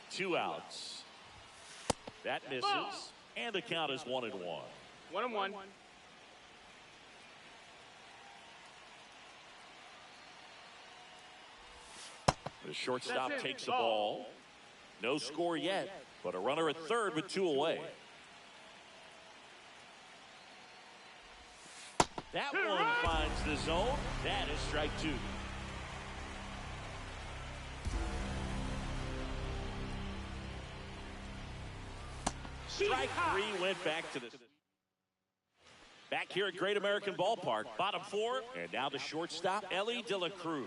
Speaker 1: Two outs. That misses.
Speaker 3: Ball.
Speaker 1: And the count is 1-1.
Speaker 3: 1-1.
Speaker 1: The shortstop takes the ball. No score yet, but a runner at third with 2 away. That one finds the zone. That is strike 2. Strike 3 went back to the... Back here at Great American Ballpark, bottom 4. And now the shortstop, Ellie De La Cruz.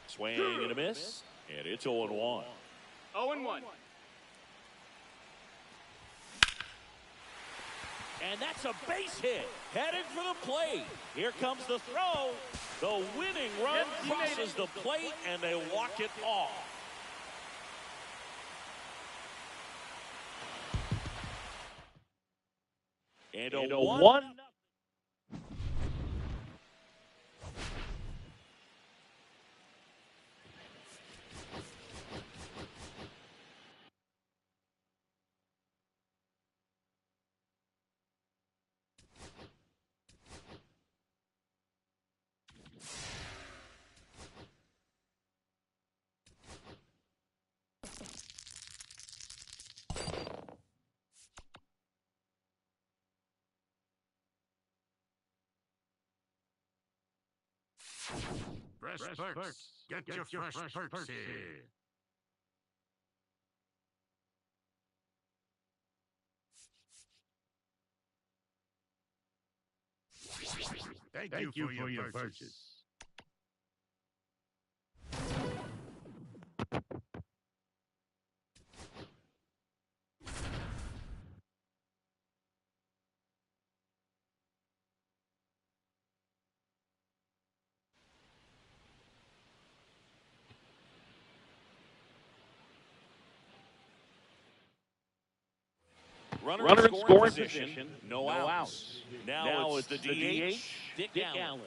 Speaker 1: Swing and a miss, and it's 0-1.
Speaker 3: 0-1.
Speaker 1: And that's a base hit, headed for the plate. Here comes the throw. The winning run crosses the plate, and they walk it off. And a 1-0.
Speaker 2: Fresh perks. Get your fresh perks here. Thank you for your purchase.
Speaker 1: Runner in scoring position, no outs. Now is the DH, Dick Allen.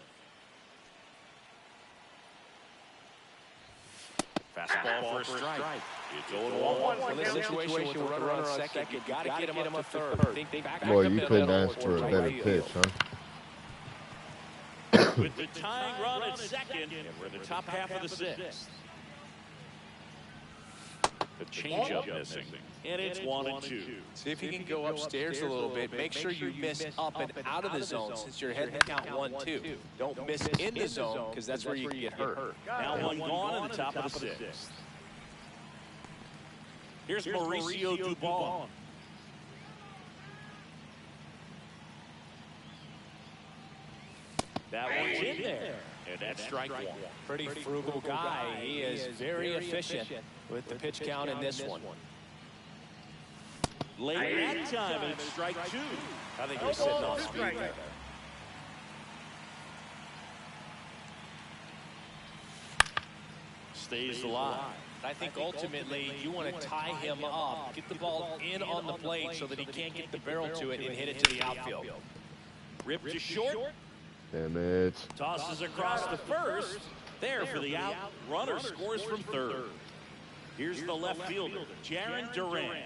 Speaker 1: Fastball for a strike. It's 0-1.
Speaker 5: In this situation with the runner on second, you got to get him up to third.
Speaker 4: Boy, you couldn't ask for a better pitch, huh?
Speaker 1: With the tying run at second, and we're in the top half of the 6th. The changeup missing, and it's 1-2.
Speaker 5: See if you can go upstairs a little bit. Make sure you miss up and out of the zone since you're heading to count 1-2. Don't miss in the zone because that's where you can get hurt.
Speaker 1: Now one gone in the top of the 6th. Here's Mauricio Dubon. That one's in there, and that's strike 1.
Speaker 5: Pretty frugal guy. He is very efficient with the pitch count in this one.
Speaker 1: Late that time, and it's strike 2.
Speaker 5: I think you're sitting off speed there.
Speaker 1: Stays alive.
Speaker 5: I think ultimately you want to tie him up, get the ball in on the plate so that he can't get the barrel to it and hit it to the outfield.
Speaker 1: Ripped to short.
Speaker 4: Damn it.
Speaker 1: Tosses across to first. There for the out. Runner scores from third. Here's the left fielder, Jaron Duran.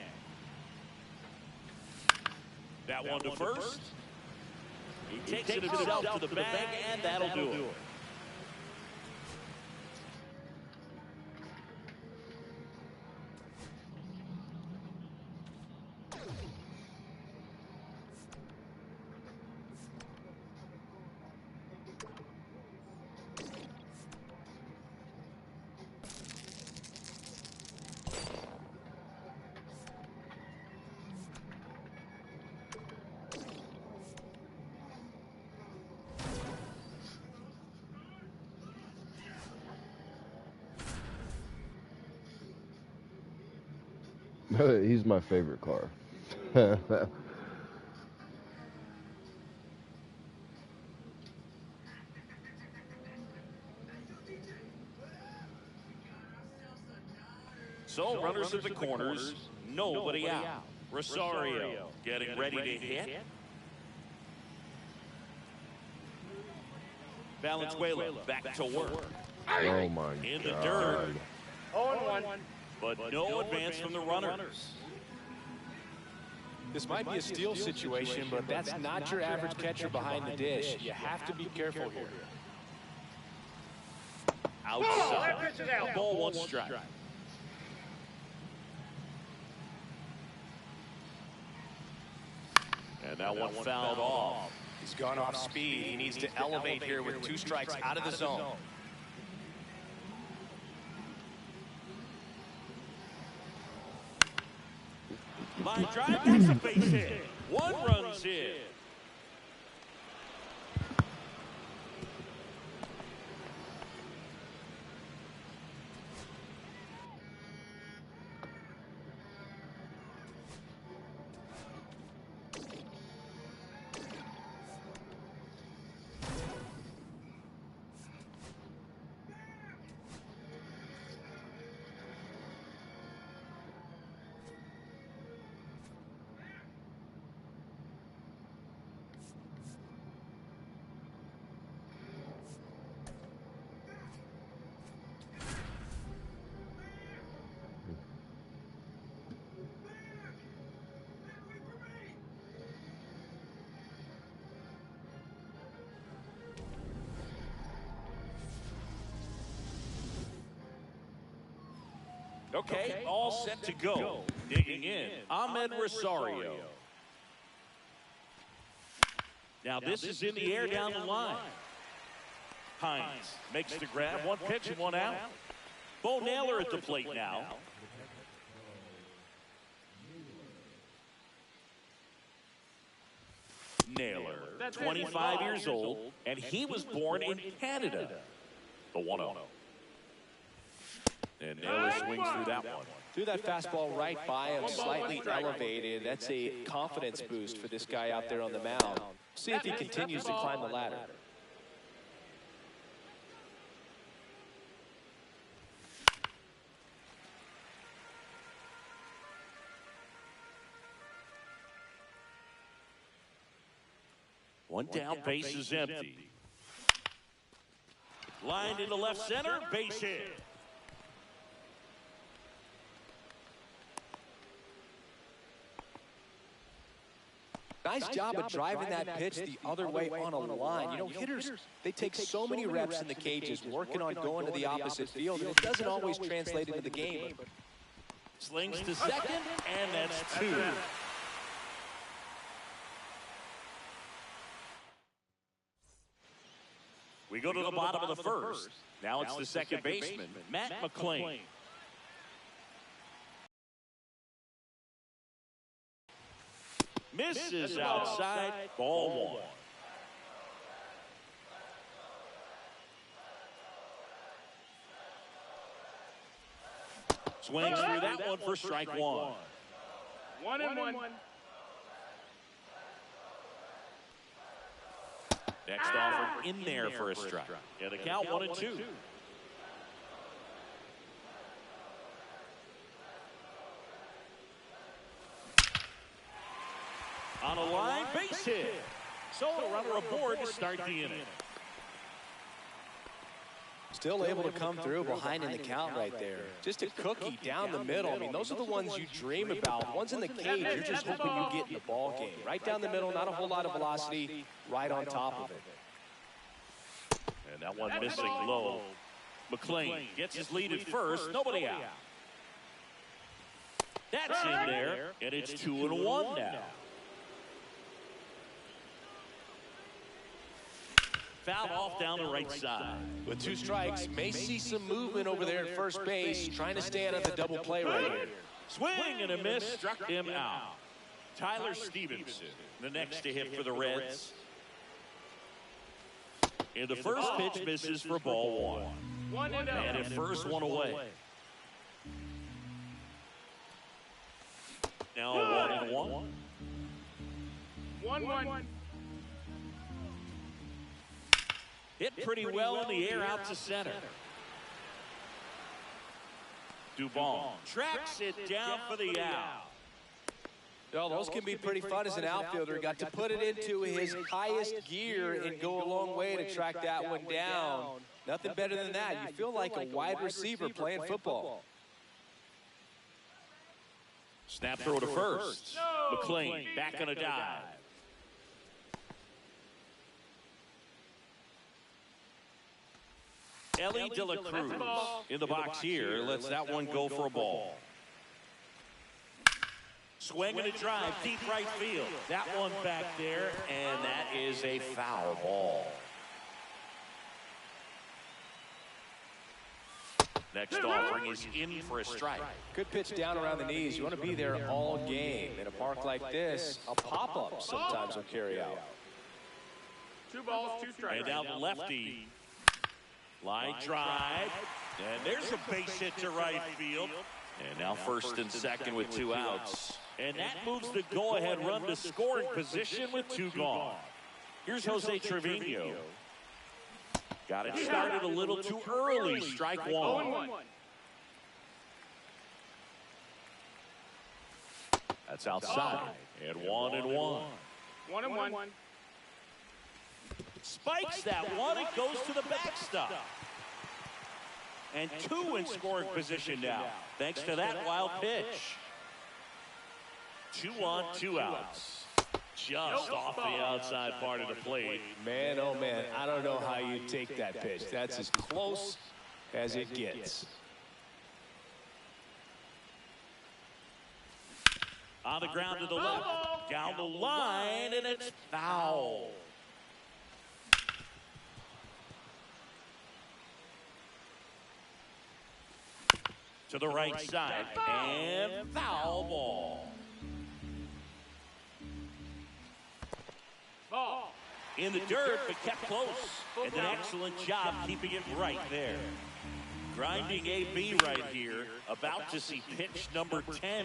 Speaker 1: That one to first. He takes it himself to the bag, and that'll do it.
Speaker 4: He's my favorite car.
Speaker 1: So runners at the corners, nobody out. Rosario getting ready to hit. Valenzuela back to work.
Speaker 4: Oh my
Speaker 1: In the
Speaker 4: God.
Speaker 1: dirt.
Speaker 3: 0-1.
Speaker 1: But no advance from the runners.
Speaker 5: This might be a steal situation, but that's not your average catcher behind the dish. You have to be careful here.
Speaker 1: Outside. Ball, 1 strike. And that one fouled off.
Speaker 5: He's gone off speed. He needs to elevate here with 2 strikes out of the zone.
Speaker 1: Line drive, that's a base hit. 1 run's in. Okay, all set to go. Digging in, Ahmed Rosario. Now this is in the air down the line. Hines makes the grab, 1 pitch and 1 out. Bo Naylor at the plate now. Naylor, 25 years old, and he was born in Canada. The 1-0. And Naylor swings through that one.
Speaker 5: Threw that fastball right by him, slightly elevated. That's a confidence boost for this guy out there on the mound. See if he continues to climb the ladder.
Speaker 1: One down, base is empty. Lined into left center, base hit.
Speaker 5: Nice job of driving that pitch the other way on a line. You know, hitters, they take so many reps in the cages working on going to the opposite field, and it doesn't always translate into the game.
Speaker 1: Slings to second, and that's 2. We go to the bottom of the first. Now it's the second baseman, Matt McClain. Misses outside, ball 1. Swings through that one for strike 1.
Speaker 3: 1-1.
Speaker 1: Next offer in there for a strike. And the count 1-2. On a line, base hit. So a runner aboard to start the inning.
Speaker 5: Still able to come through behind in the count right there. Just a cookie down the middle. I mean, those are the ones you dream about. Ones in the cage, you're just hoping you get in the ball game. Right down the middle, not a whole lot of velocity, right on top of it.
Speaker 1: And that one missing low. McClain gets his lead at first, nobody out. That's in there, and it's 2-1 now. Fouled off down the right side.
Speaker 5: With 2 strikes, may see some movement over there at first base, trying to stand at the double play right here.
Speaker 1: Swing and a miss, struck him out. Tyler Stevenson, the next to hit for the Reds. And the first pitch misses for ball 1. And at first, 1 away. Now 1-1.
Speaker 3: 1-1.
Speaker 1: Hit pretty well in the air out to center. Duvall tracks it down for the out.
Speaker 5: Well, those can be pretty fun as an outfielder. He got to put it into his highest gear and go a long way to track that one down. Nothing better than that. You feel like a wide receiver playing football.
Speaker 1: Snap throw to first. McLean back on a dive. Ellie De La Cruz in the box here. Lets that one go for a ball. Swing and a drive, deep right field. That one back there, and that is a foul ball. Next offering is in for a strike.
Speaker 5: Good pitch down around the knees. You want to be there all game. In a park like this, a pop-up sometimes will carry out.
Speaker 3: 2 balls, 2 strikes.
Speaker 1: And now the lefty. Line drive. And there's a base hit to right field. And now first and second with 2 outs. And that moves the go-ahead run to scoring position with 2 gone. Here's Jose Trevino. Got it started a little too early. Strike 1. That's outside. And 1-1.
Speaker 3: 1-1.
Speaker 1: Spikes that one. It goes to the backstop. And 2 in scoring position now, thanks to that wild pitch. 2 on, 2 outs. Just off the outside part of the plate.
Speaker 5: Man, oh man, I don't know how you take that pitch. That's as close as it gets.
Speaker 1: On the ground to the left, down the line, and it's foul. To the right side, and foul ball. In the dirt, but kept close. And an excellent job keeping it right there. Grinding AB right here, about to see pitch number 10.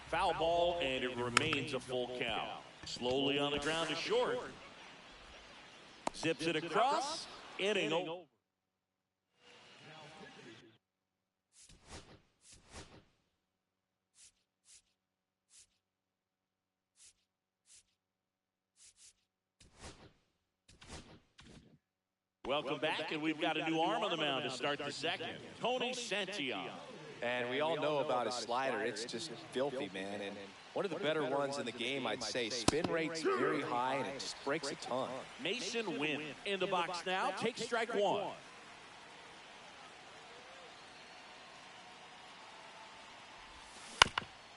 Speaker 1: Foul ball, and it remains a full count. Slowly on the ground to short. Zips it across, inning over. Welcome back, and we've got a new arm on the mound to start the second. Tony Santillan.
Speaker 5: And we all know about his slider. It's just filthy, man. And one of the better ones in the game, I'd say. Spin rate's very high, and it just breaks a ton.
Speaker 1: Mason Wynn in the box now. Takes strike 1.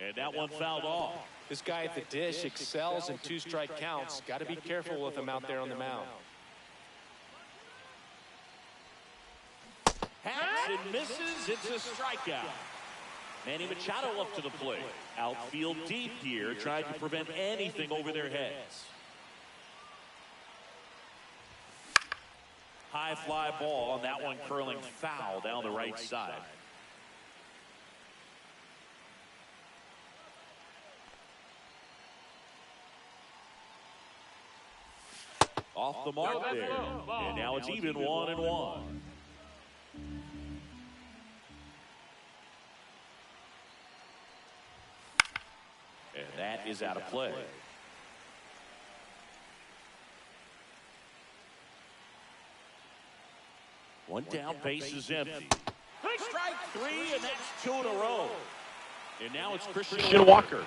Speaker 1: And that one fouled off.
Speaker 5: This guy at the dish excels in 2-strike counts. Got to be careful with him out there on the mound.
Speaker 1: Hacks and misses. It's a strikeout. Manny Machado up to the plate. Outfield deep here, trying to prevent anything over their heads. High fly ball on that one, curling foul down the right side. Off the mark there. And now it's even 1-1. And that is out of play. One down, base is empty. Strike 3, and that's 2 in a row. And now it's Christian Walker.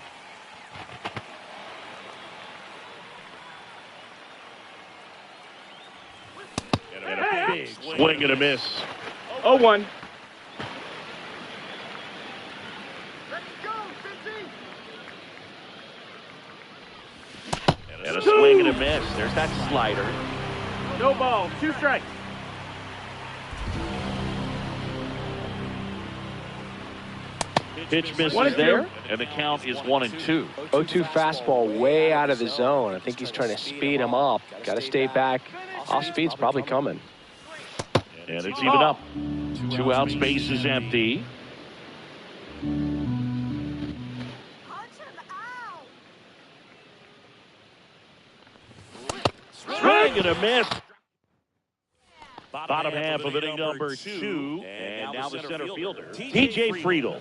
Speaker 1: And a big swing and a miss.
Speaker 3: 0-1.
Speaker 1: And a swing and a miss. There's that slider.
Speaker 3: No ball, 2 strikes.
Speaker 1: Pitch misses there, and the count is 1-2.
Speaker 5: 0-2 fastball way out of the zone. I think he's trying to speed him up. Got to stay back. Off speed's probably coming.
Speaker 1: And it's even up. 2 outs, base is empty. Swing and a miss. Bottom half of inning number 2. And now the center fielder, T.J. Friedel.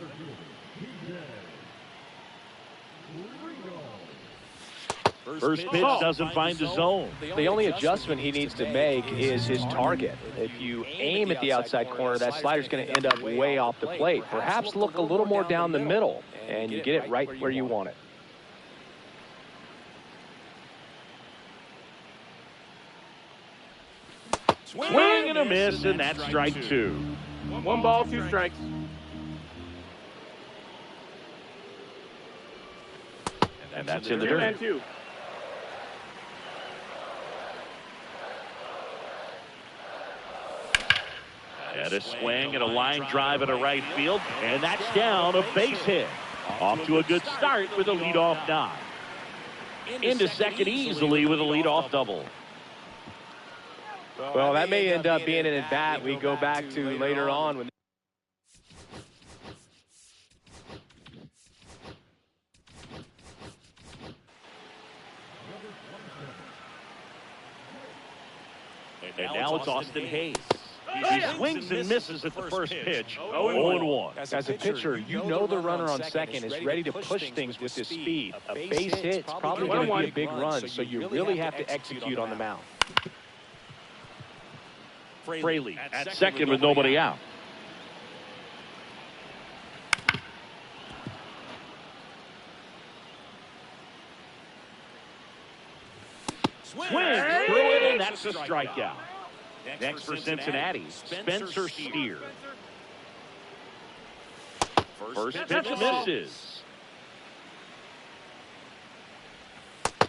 Speaker 1: First pitch doesn't find the zone.
Speaker 5: The only adjustment he needs to make is his target. If you aim at the outside corner, that slider's going to end up way off the plate. Perhaps look a little more down the middle, and you get it right where you want it.
Speaker 1: Swing and a miss, and that's strike 2.
Speaker 3: 1 ball, 2 strikes.
Speaker 1: And that's in the
Speaker 3: 2
Speaker 1: dirt.
Speaker 3: and 2.
Speaker 1: And a swing and a line drive at a right field, and that's down, a base hit. Off to a good start with a leadoff knock. Into second easily with a leadoff double.
Speaker 5: Well, that may end up being an at-bat we go back to later on. When
Speaker 1: and now it's Austin Hayes. He swings and misses at the first pitch. 0-1.
Speaker 5: As a pitcher, you know the runner on second is ready to push things with his speed. A base hit's probably going to be a big run, so you really have to execute on the mound.
Speaker 1: Fraley at second with nobody out. Swing through it, and that's a strikeout. Next for Cincinnati, Spencer Steer. First pitch misses.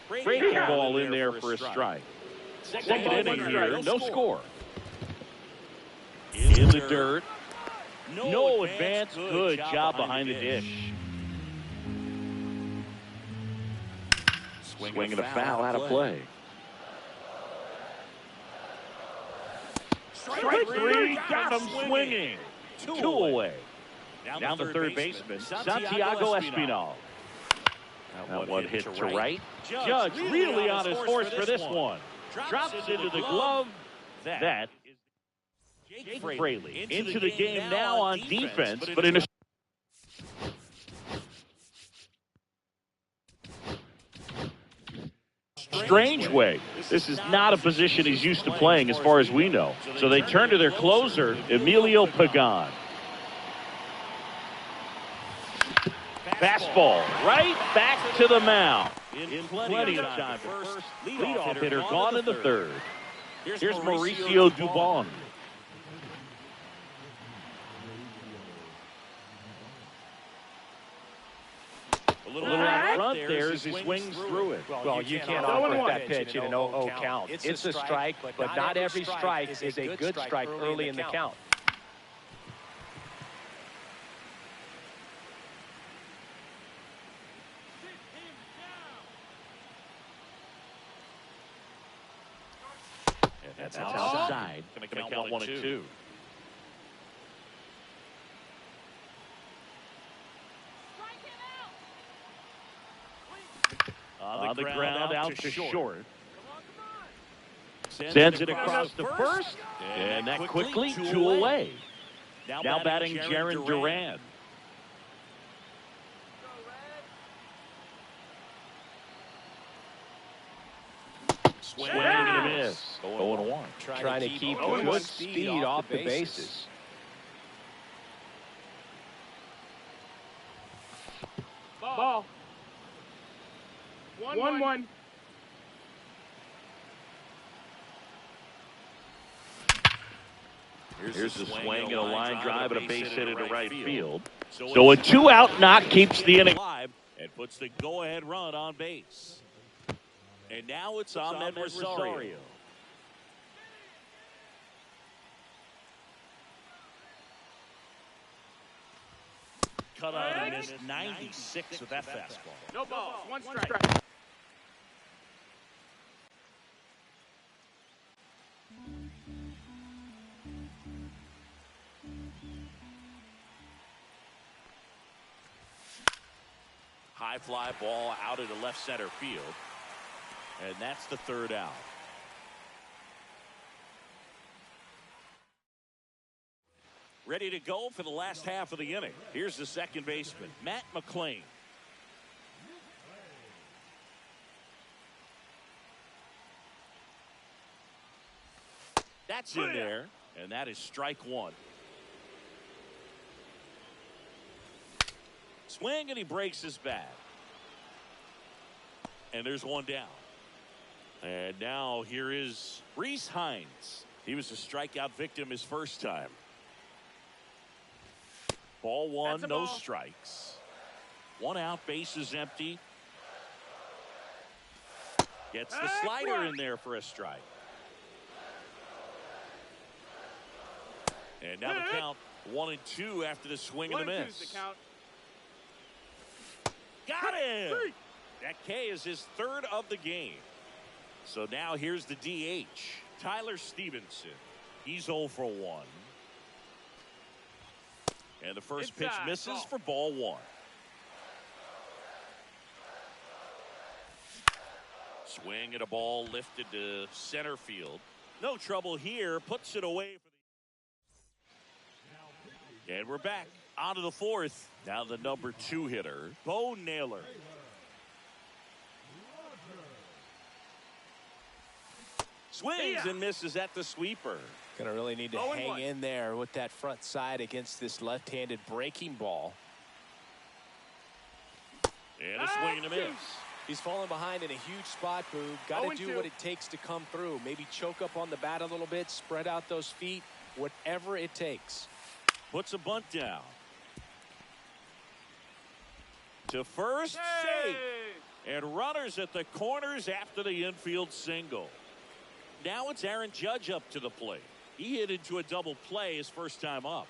Speaker 1: Breaking ball in there for a strike. Second inning here, no score. In the dirt. No advance. Good job behind the dish. Swinging a foul out of play. Strike 3, got him swinging. 2 away. Now the third baseman, Santiago Espinal. That one hit to right. Judge really on his horse for this one. Drops into the glove. That is Jake Fraley into the game now on defense, but in a strange way. This is not a position he's used to playing as far as we know. So they turn to their closer, Emilio Pagan. Fastball right back to the mound. In plenty of time. First leadoff hitter gone in the third. Here's Mauricio Dubon. A little out front there as he swings through it.
Speaker 5: Well, you can't offer that pitch in an 0-0 count. It's a strike, but not every strike is a good strike early in the count.
Speaker 1: That's outside. Going to count 1 and 2. On the ground out to short. Sends it across to first. And that quickly 2 away. Now batting Jaron Duran. Swing and a miss. 0-1.
Speaker 5: Trying to keep good speed off the bases.
Speaker 3: Ball. 1-1.
Speaker 1: Here's the swing and a line drive and a base hit into right field. So a 2-out knock keeps the inning alive and puts the go-ahead run on base. And now it's Ahmed Rosario. Cut out and missed 96 with that fastball.
Speaker 3: No balls, 1 strike.
Speaker 1: High fly ball out into left center field. And that's the 3rd out. Ready to go for the last half of the inning. Here's the second baseman, Matt McClain. That's in there, and that is strike one. Swing, and he breaks his bat. And there's one down. And now here is Reese Hines. He was a strikeout victim his first time. Ball one, no strikes. One out, base is empty. Gets the slider in there for a strike. And now the count 1-2 after the swing and the miss. Got him! That K is his third of the game. So now here's the DH, Tyler Stevenson. He's 0 for 1. And the first pitch misses for ball one. Swing and a ball lifted to center field. No trouble here. Puts it away. And we're back on to the fourth. Now the number 2 hitter, Bo Naylor. Swings and misses at the sweeper.
Speaker 5: Going to really need to hang in there with that front side against this left-handed breaking ball.
Speaker 1: And a swing and a miss.
Speaker 5: He's falling behind in a huge spot, Boog. Got to do what it takes to come through. Maybe choke up on the bat a little bit, spread out those feet, whatever it takes.
Speaker 1: Puts a bunt down. To first, safe. And runners at the corners after the infield single. Now it's Aaron Judge up to the plate. He hit into a double play his first time up.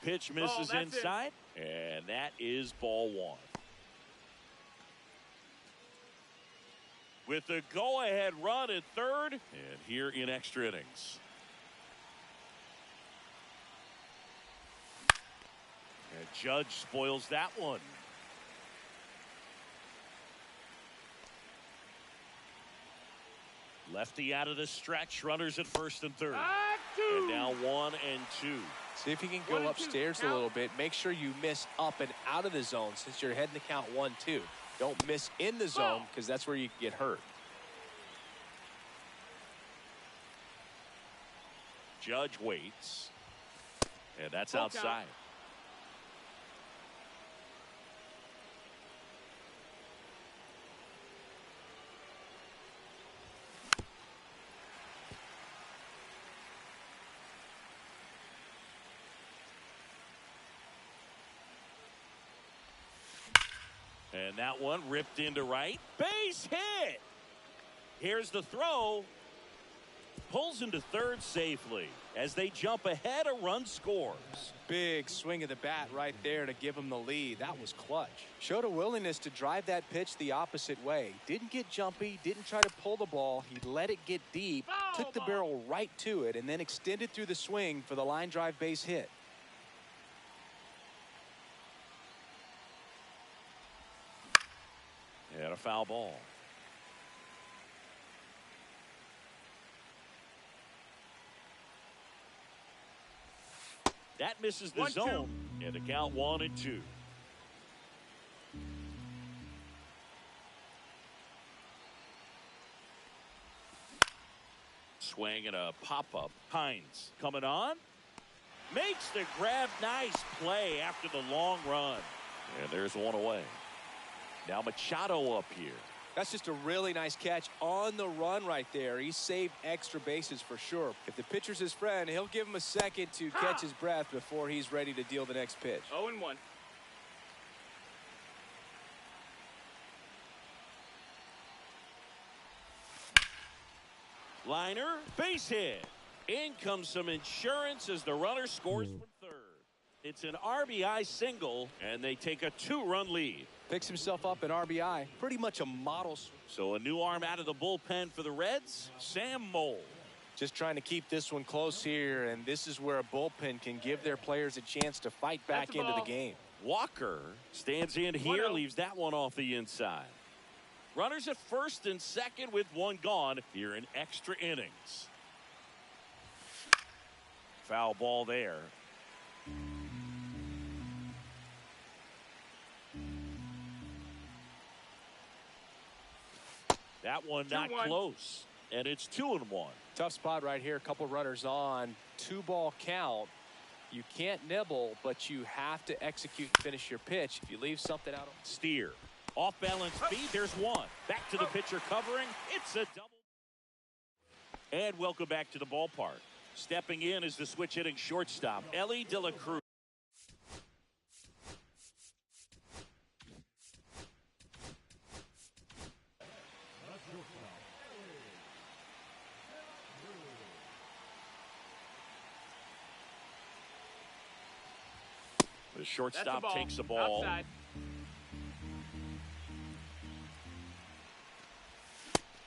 Speaker 1: Pitch misses inside, and that is ball one. With the go-ahead run at third, and here in extra innings. And Judge spoils that one. Lefty out of the stretch, runners at first and third. And now 1 and 2.
Speaker 5: See if you can go upstairs a little bit. Make sure you miss up and out of the zone since you're heading the count 1-2. Don't miss in the zone because that's where you can get hurt.
Speaker 1: Judge waits. And that's outside. And that one ripped into right. Base hit. Here's the throw. Pulls into third safely. As they jump ahead, a run scores.
Speaker 5: Big swing of the bat right there to give him the lead. That was clutch. Showed a willingness to drive that pitch the opposite way. Didn't get jumpy, didn't try to pull the ball. He let it get deep, took the barrel right to it, and then extended through the swing for the line drive base hit.
Speaker 1: And a foul ball. That misses the zone. And the count 1 and 2. Swing and a pop-up. Hines coming on. Makes the grab. Nice play after the long run. And there's one away. Now Machado up here.
Speaker 5: That's just a really nice catch on the run right there. He saved extra bases for sure. If the pitcher's his friend, he'll give him a second to catch his breath before he's ready to deal the next pitch.
Speaker 3: 0-1.
Speaker 1: Liner, base hit. In comes some insurance as the runner scores from third. It's an RBI single, and they take a 2-run lead.
Speaker 5: Picks himself up an RBI. Pretty much a model.
Speaker 1: So a new arm out of the bullpen for the Reds, Sam Moll.
Speaker 5: Just trying to keep this one close here, and this is where a bullpen can give their players a chance to fight back into the game.
Speaker 1: Walker stands in here, leaves that one off the inside. Runners at first and second with one gone here in extra innings. Foul ball there. That one not
Speaker 3: 2-1.
Speaker 1: close. And it's 2-1.
Speaker 5: Tough spot right here. A couple runners on. 2-ball count. You can't nibble, but you have to execute and finish your pitch. If you leave something out.
Speaker 1: Steer. Off balance speed. There's one. Back to the pitcher covering. It's a double. And welcome back to the ballpark. Stepping in is the switch hitting shortstop, Ellie De La Cruz. The shortstop takes the ball.
Speaker 3: Outside.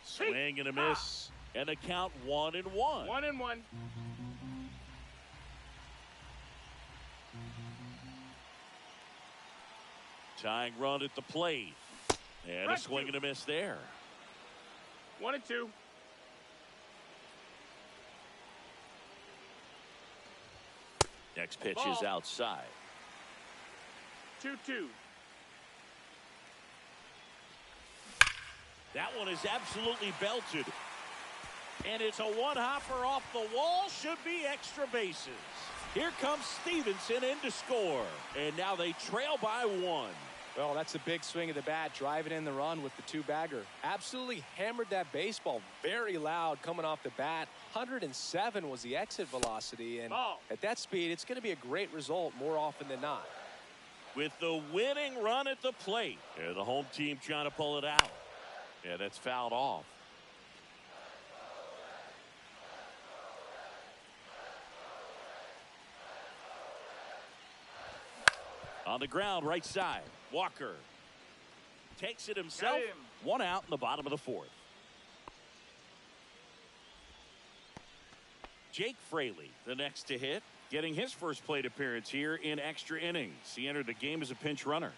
Speaker 1: Swing and a miss. And the count 1-1.
Speaker 3: 1-1.
Speaker 1: Tying run at the plate. And a swing and a miss there.
Speaker 3: 1-2.
Speaker 1: Next pitch
Speaker 3: Ball.
Speaker 1: is outside.
Speaker 3: 2-2.
Speaker 1: That one is absolutely belted. And it's a one-hopper off the wall. Should be extra bases. Here comes Stevenson in to score. And now they trail by 1.
Speaker 5: Well, that's a big swing of the bat, driving in the run with the 2-bagger. Absolutely hammered that baseball. Very loud coming off the bat. 107 was the exit velocity. And at that speed, it's going to be a great result more often than not.
Speaker 1: With the winning run at the plate. And the home team trying to pull it out. Yeah, that's fouled off. On the ground, right side. Walker takes it himself. One out in the bottom of the 4th. Jake Fraley, the next to hit, getting his first plate appearance here in extra innings. He entered the game as a pinch runner.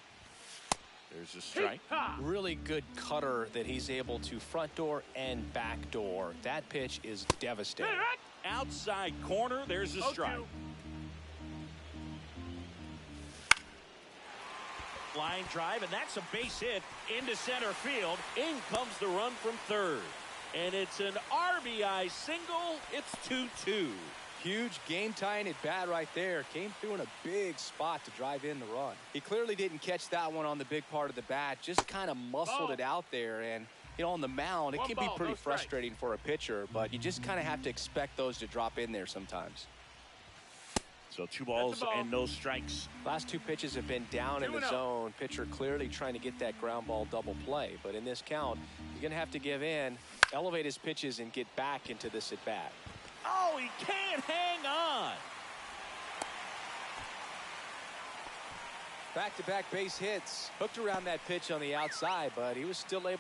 Speaker 1: There's a strike.
Speaker 5: Really good cutter that he's able to front door and back door. That pitch is devastating.
Speaker 1: Outside corner, there's a strike. Line drive, and that's a base hit into center field. In comes the run from third. And it's an RBI single. It's 2-2.
Speaker 5: Huge game-tying at bat right there. Came through in a big spot to drive in the run. He clearly didn't catch that one on the big part of the bat. Just kind of muscled it out there. And, you know, on the mound, it can be pretty frustrating for a pitcher. But you just kind of have to expect those to drop in there sometimes.
Speaker 1: So 2 balls and no strikes.
Speaker 5: Last 2 pitches have been down in the zone. Pitcher clearly trying to get that ground ball double play. But in this count, you're going to have to give in, elevate his pitches, and get back into this at bat.
Speaker 1: Oh, he can't hang on.
Speaker 5: Back-to-back base hits. Hooked around that pitch on the outside, but he was still able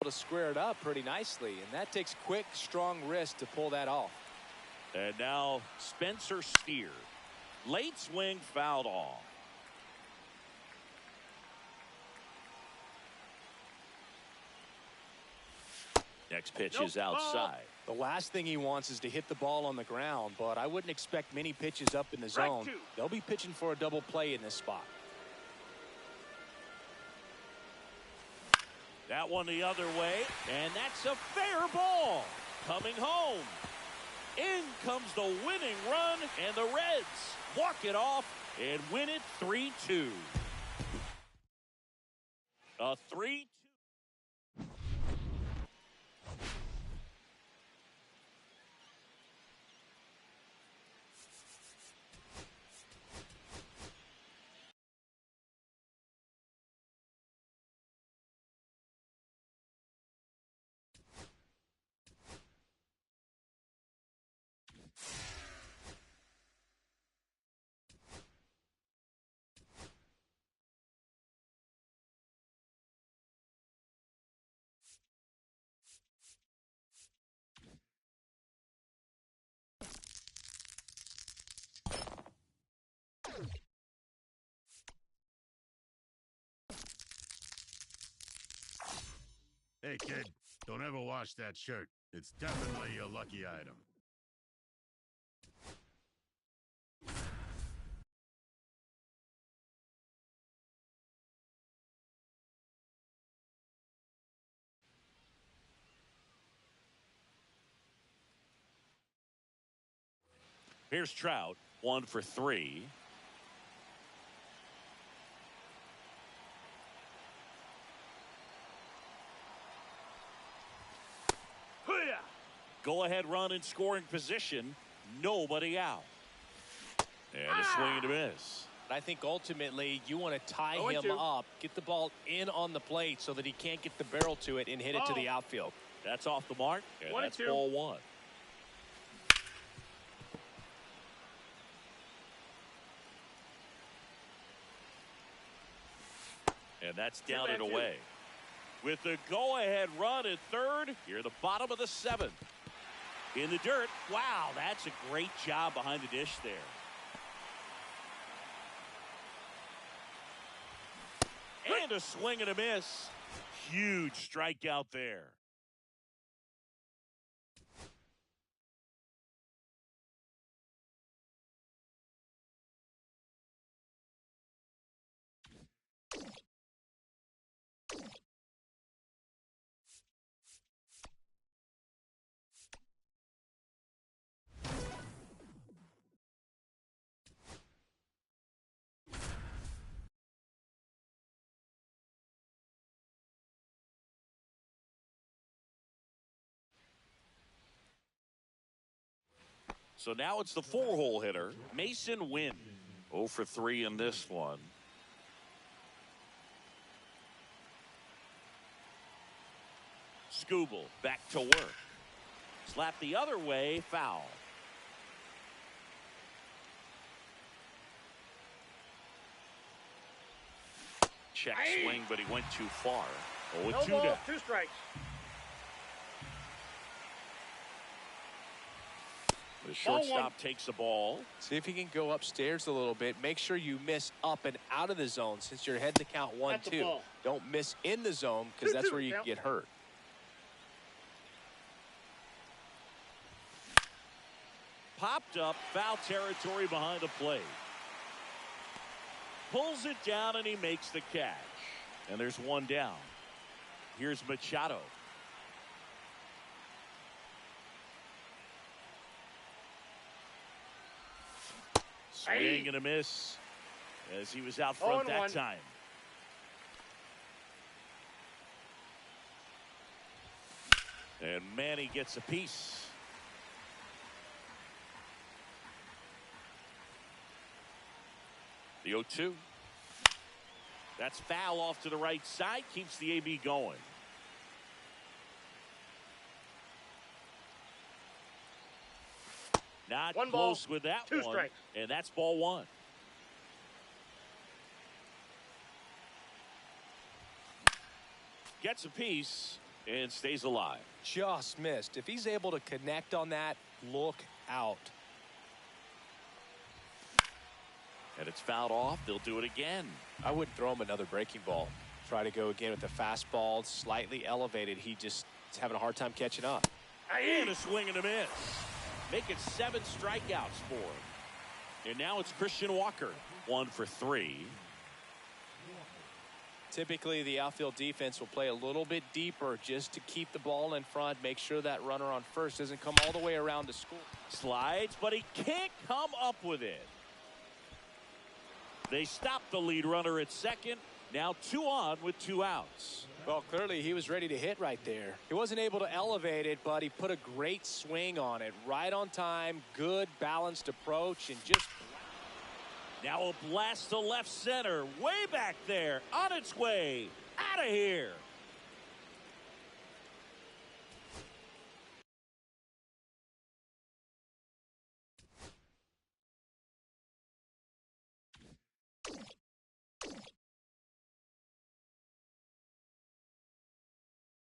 Speaker 5: to square it up pretty nicely, and that takes quick, strong wrist to pull that off.
Speaker 1: And now Spencer Steer. Late swing fouled off. Next pitch is outside.
Speaker 5: The last thing he wants is to hit the ball on the ground, but I wouldn't expect many pitches up in the zone. They'll be pitching for a double play in this spot.
Speaker 1: That one the other way, and that's a fair ball. Coming home. In comes the winning run, and the Reds walk it off and win it 3-2. A 3-2.
Speaker 2: Hey, kid, don't ever wash that shirt. It's definitely a lucky item.
Speaker 1: Here's Trout, 1 for 3. Go-ahead run in scoring position. Nobody out. And a swing and a miss.
Speaker 5: I think ultimately you want to tie him up, get the ball in on the plate so that he can't get the barrel to it and hit it to the outfield.
Speaker 1: That's off the mark, and that's ball 1. And that's down and away. With the go-ahead run at third, here the bottom of the 7th. In the dirt. Wow, that's a great job behind the dish there. And a swing and a miss. Huge strikeout there. So now it's the 4-hole hitter, Mason Wynn. 0 for 3 in this one. Skubal back to work. Slap the other way, foul. Check swing, but he went too far. 0-2 down.
Speaker 3: 2 strikes.
Speaker 1: The shortstop takes the ball.
Speaker 5: See if he can go upstairs a little bit. Make sure you miss up and out of the zone since you're heading to count 1-2. Don't miss in the zone because that's where you get hurt.
Speaker 1: Popped up, foul territory behind the plate. Pulls it down and he makes the catch. And there's 1 down. Here's Machado. Swing and a miss as he was out front that time. And Manny gets a piece. The 0-2. That's foul off to the right side. Keeps the AB going. Not close with that
Speaker 3: 2
Speaker 1: one.
Speaker 3: strikes.
Speaker 1: And that's ball 1. Gets a piece and stays alive.
Speaker 5: Just missed. If he's able to connect on that, look out.
Speaker 1: And it's fouled off. They'll do it again.
Speaker 5: I wouldn't throw him another breaking ball. Try to go again with the fastball, slightly elevated. He just is having a hard time catching up.
Speaker 1: And a swing and a miss. Make it 7 strikeouts for him. And now it's Christian Walker. 1 for 3.
Speaker 5: Typically, the outfield defense will play a little bit deeper just to keep the ball in front, make sure that runner on first doesn't come all the way around to score.
Speaker 1: Slides, but he can't come up with it. They stop the lead runner at second. Now 2 on with 2 outs.
Speaker 5: Well, clearly he was ready to hit right there. He wasn't able to elevate it, but he put a great swing on it. Right on time, good balanced approach, and just...
Speaker 1: Now a blast to left center, way back there, on its way, out of here.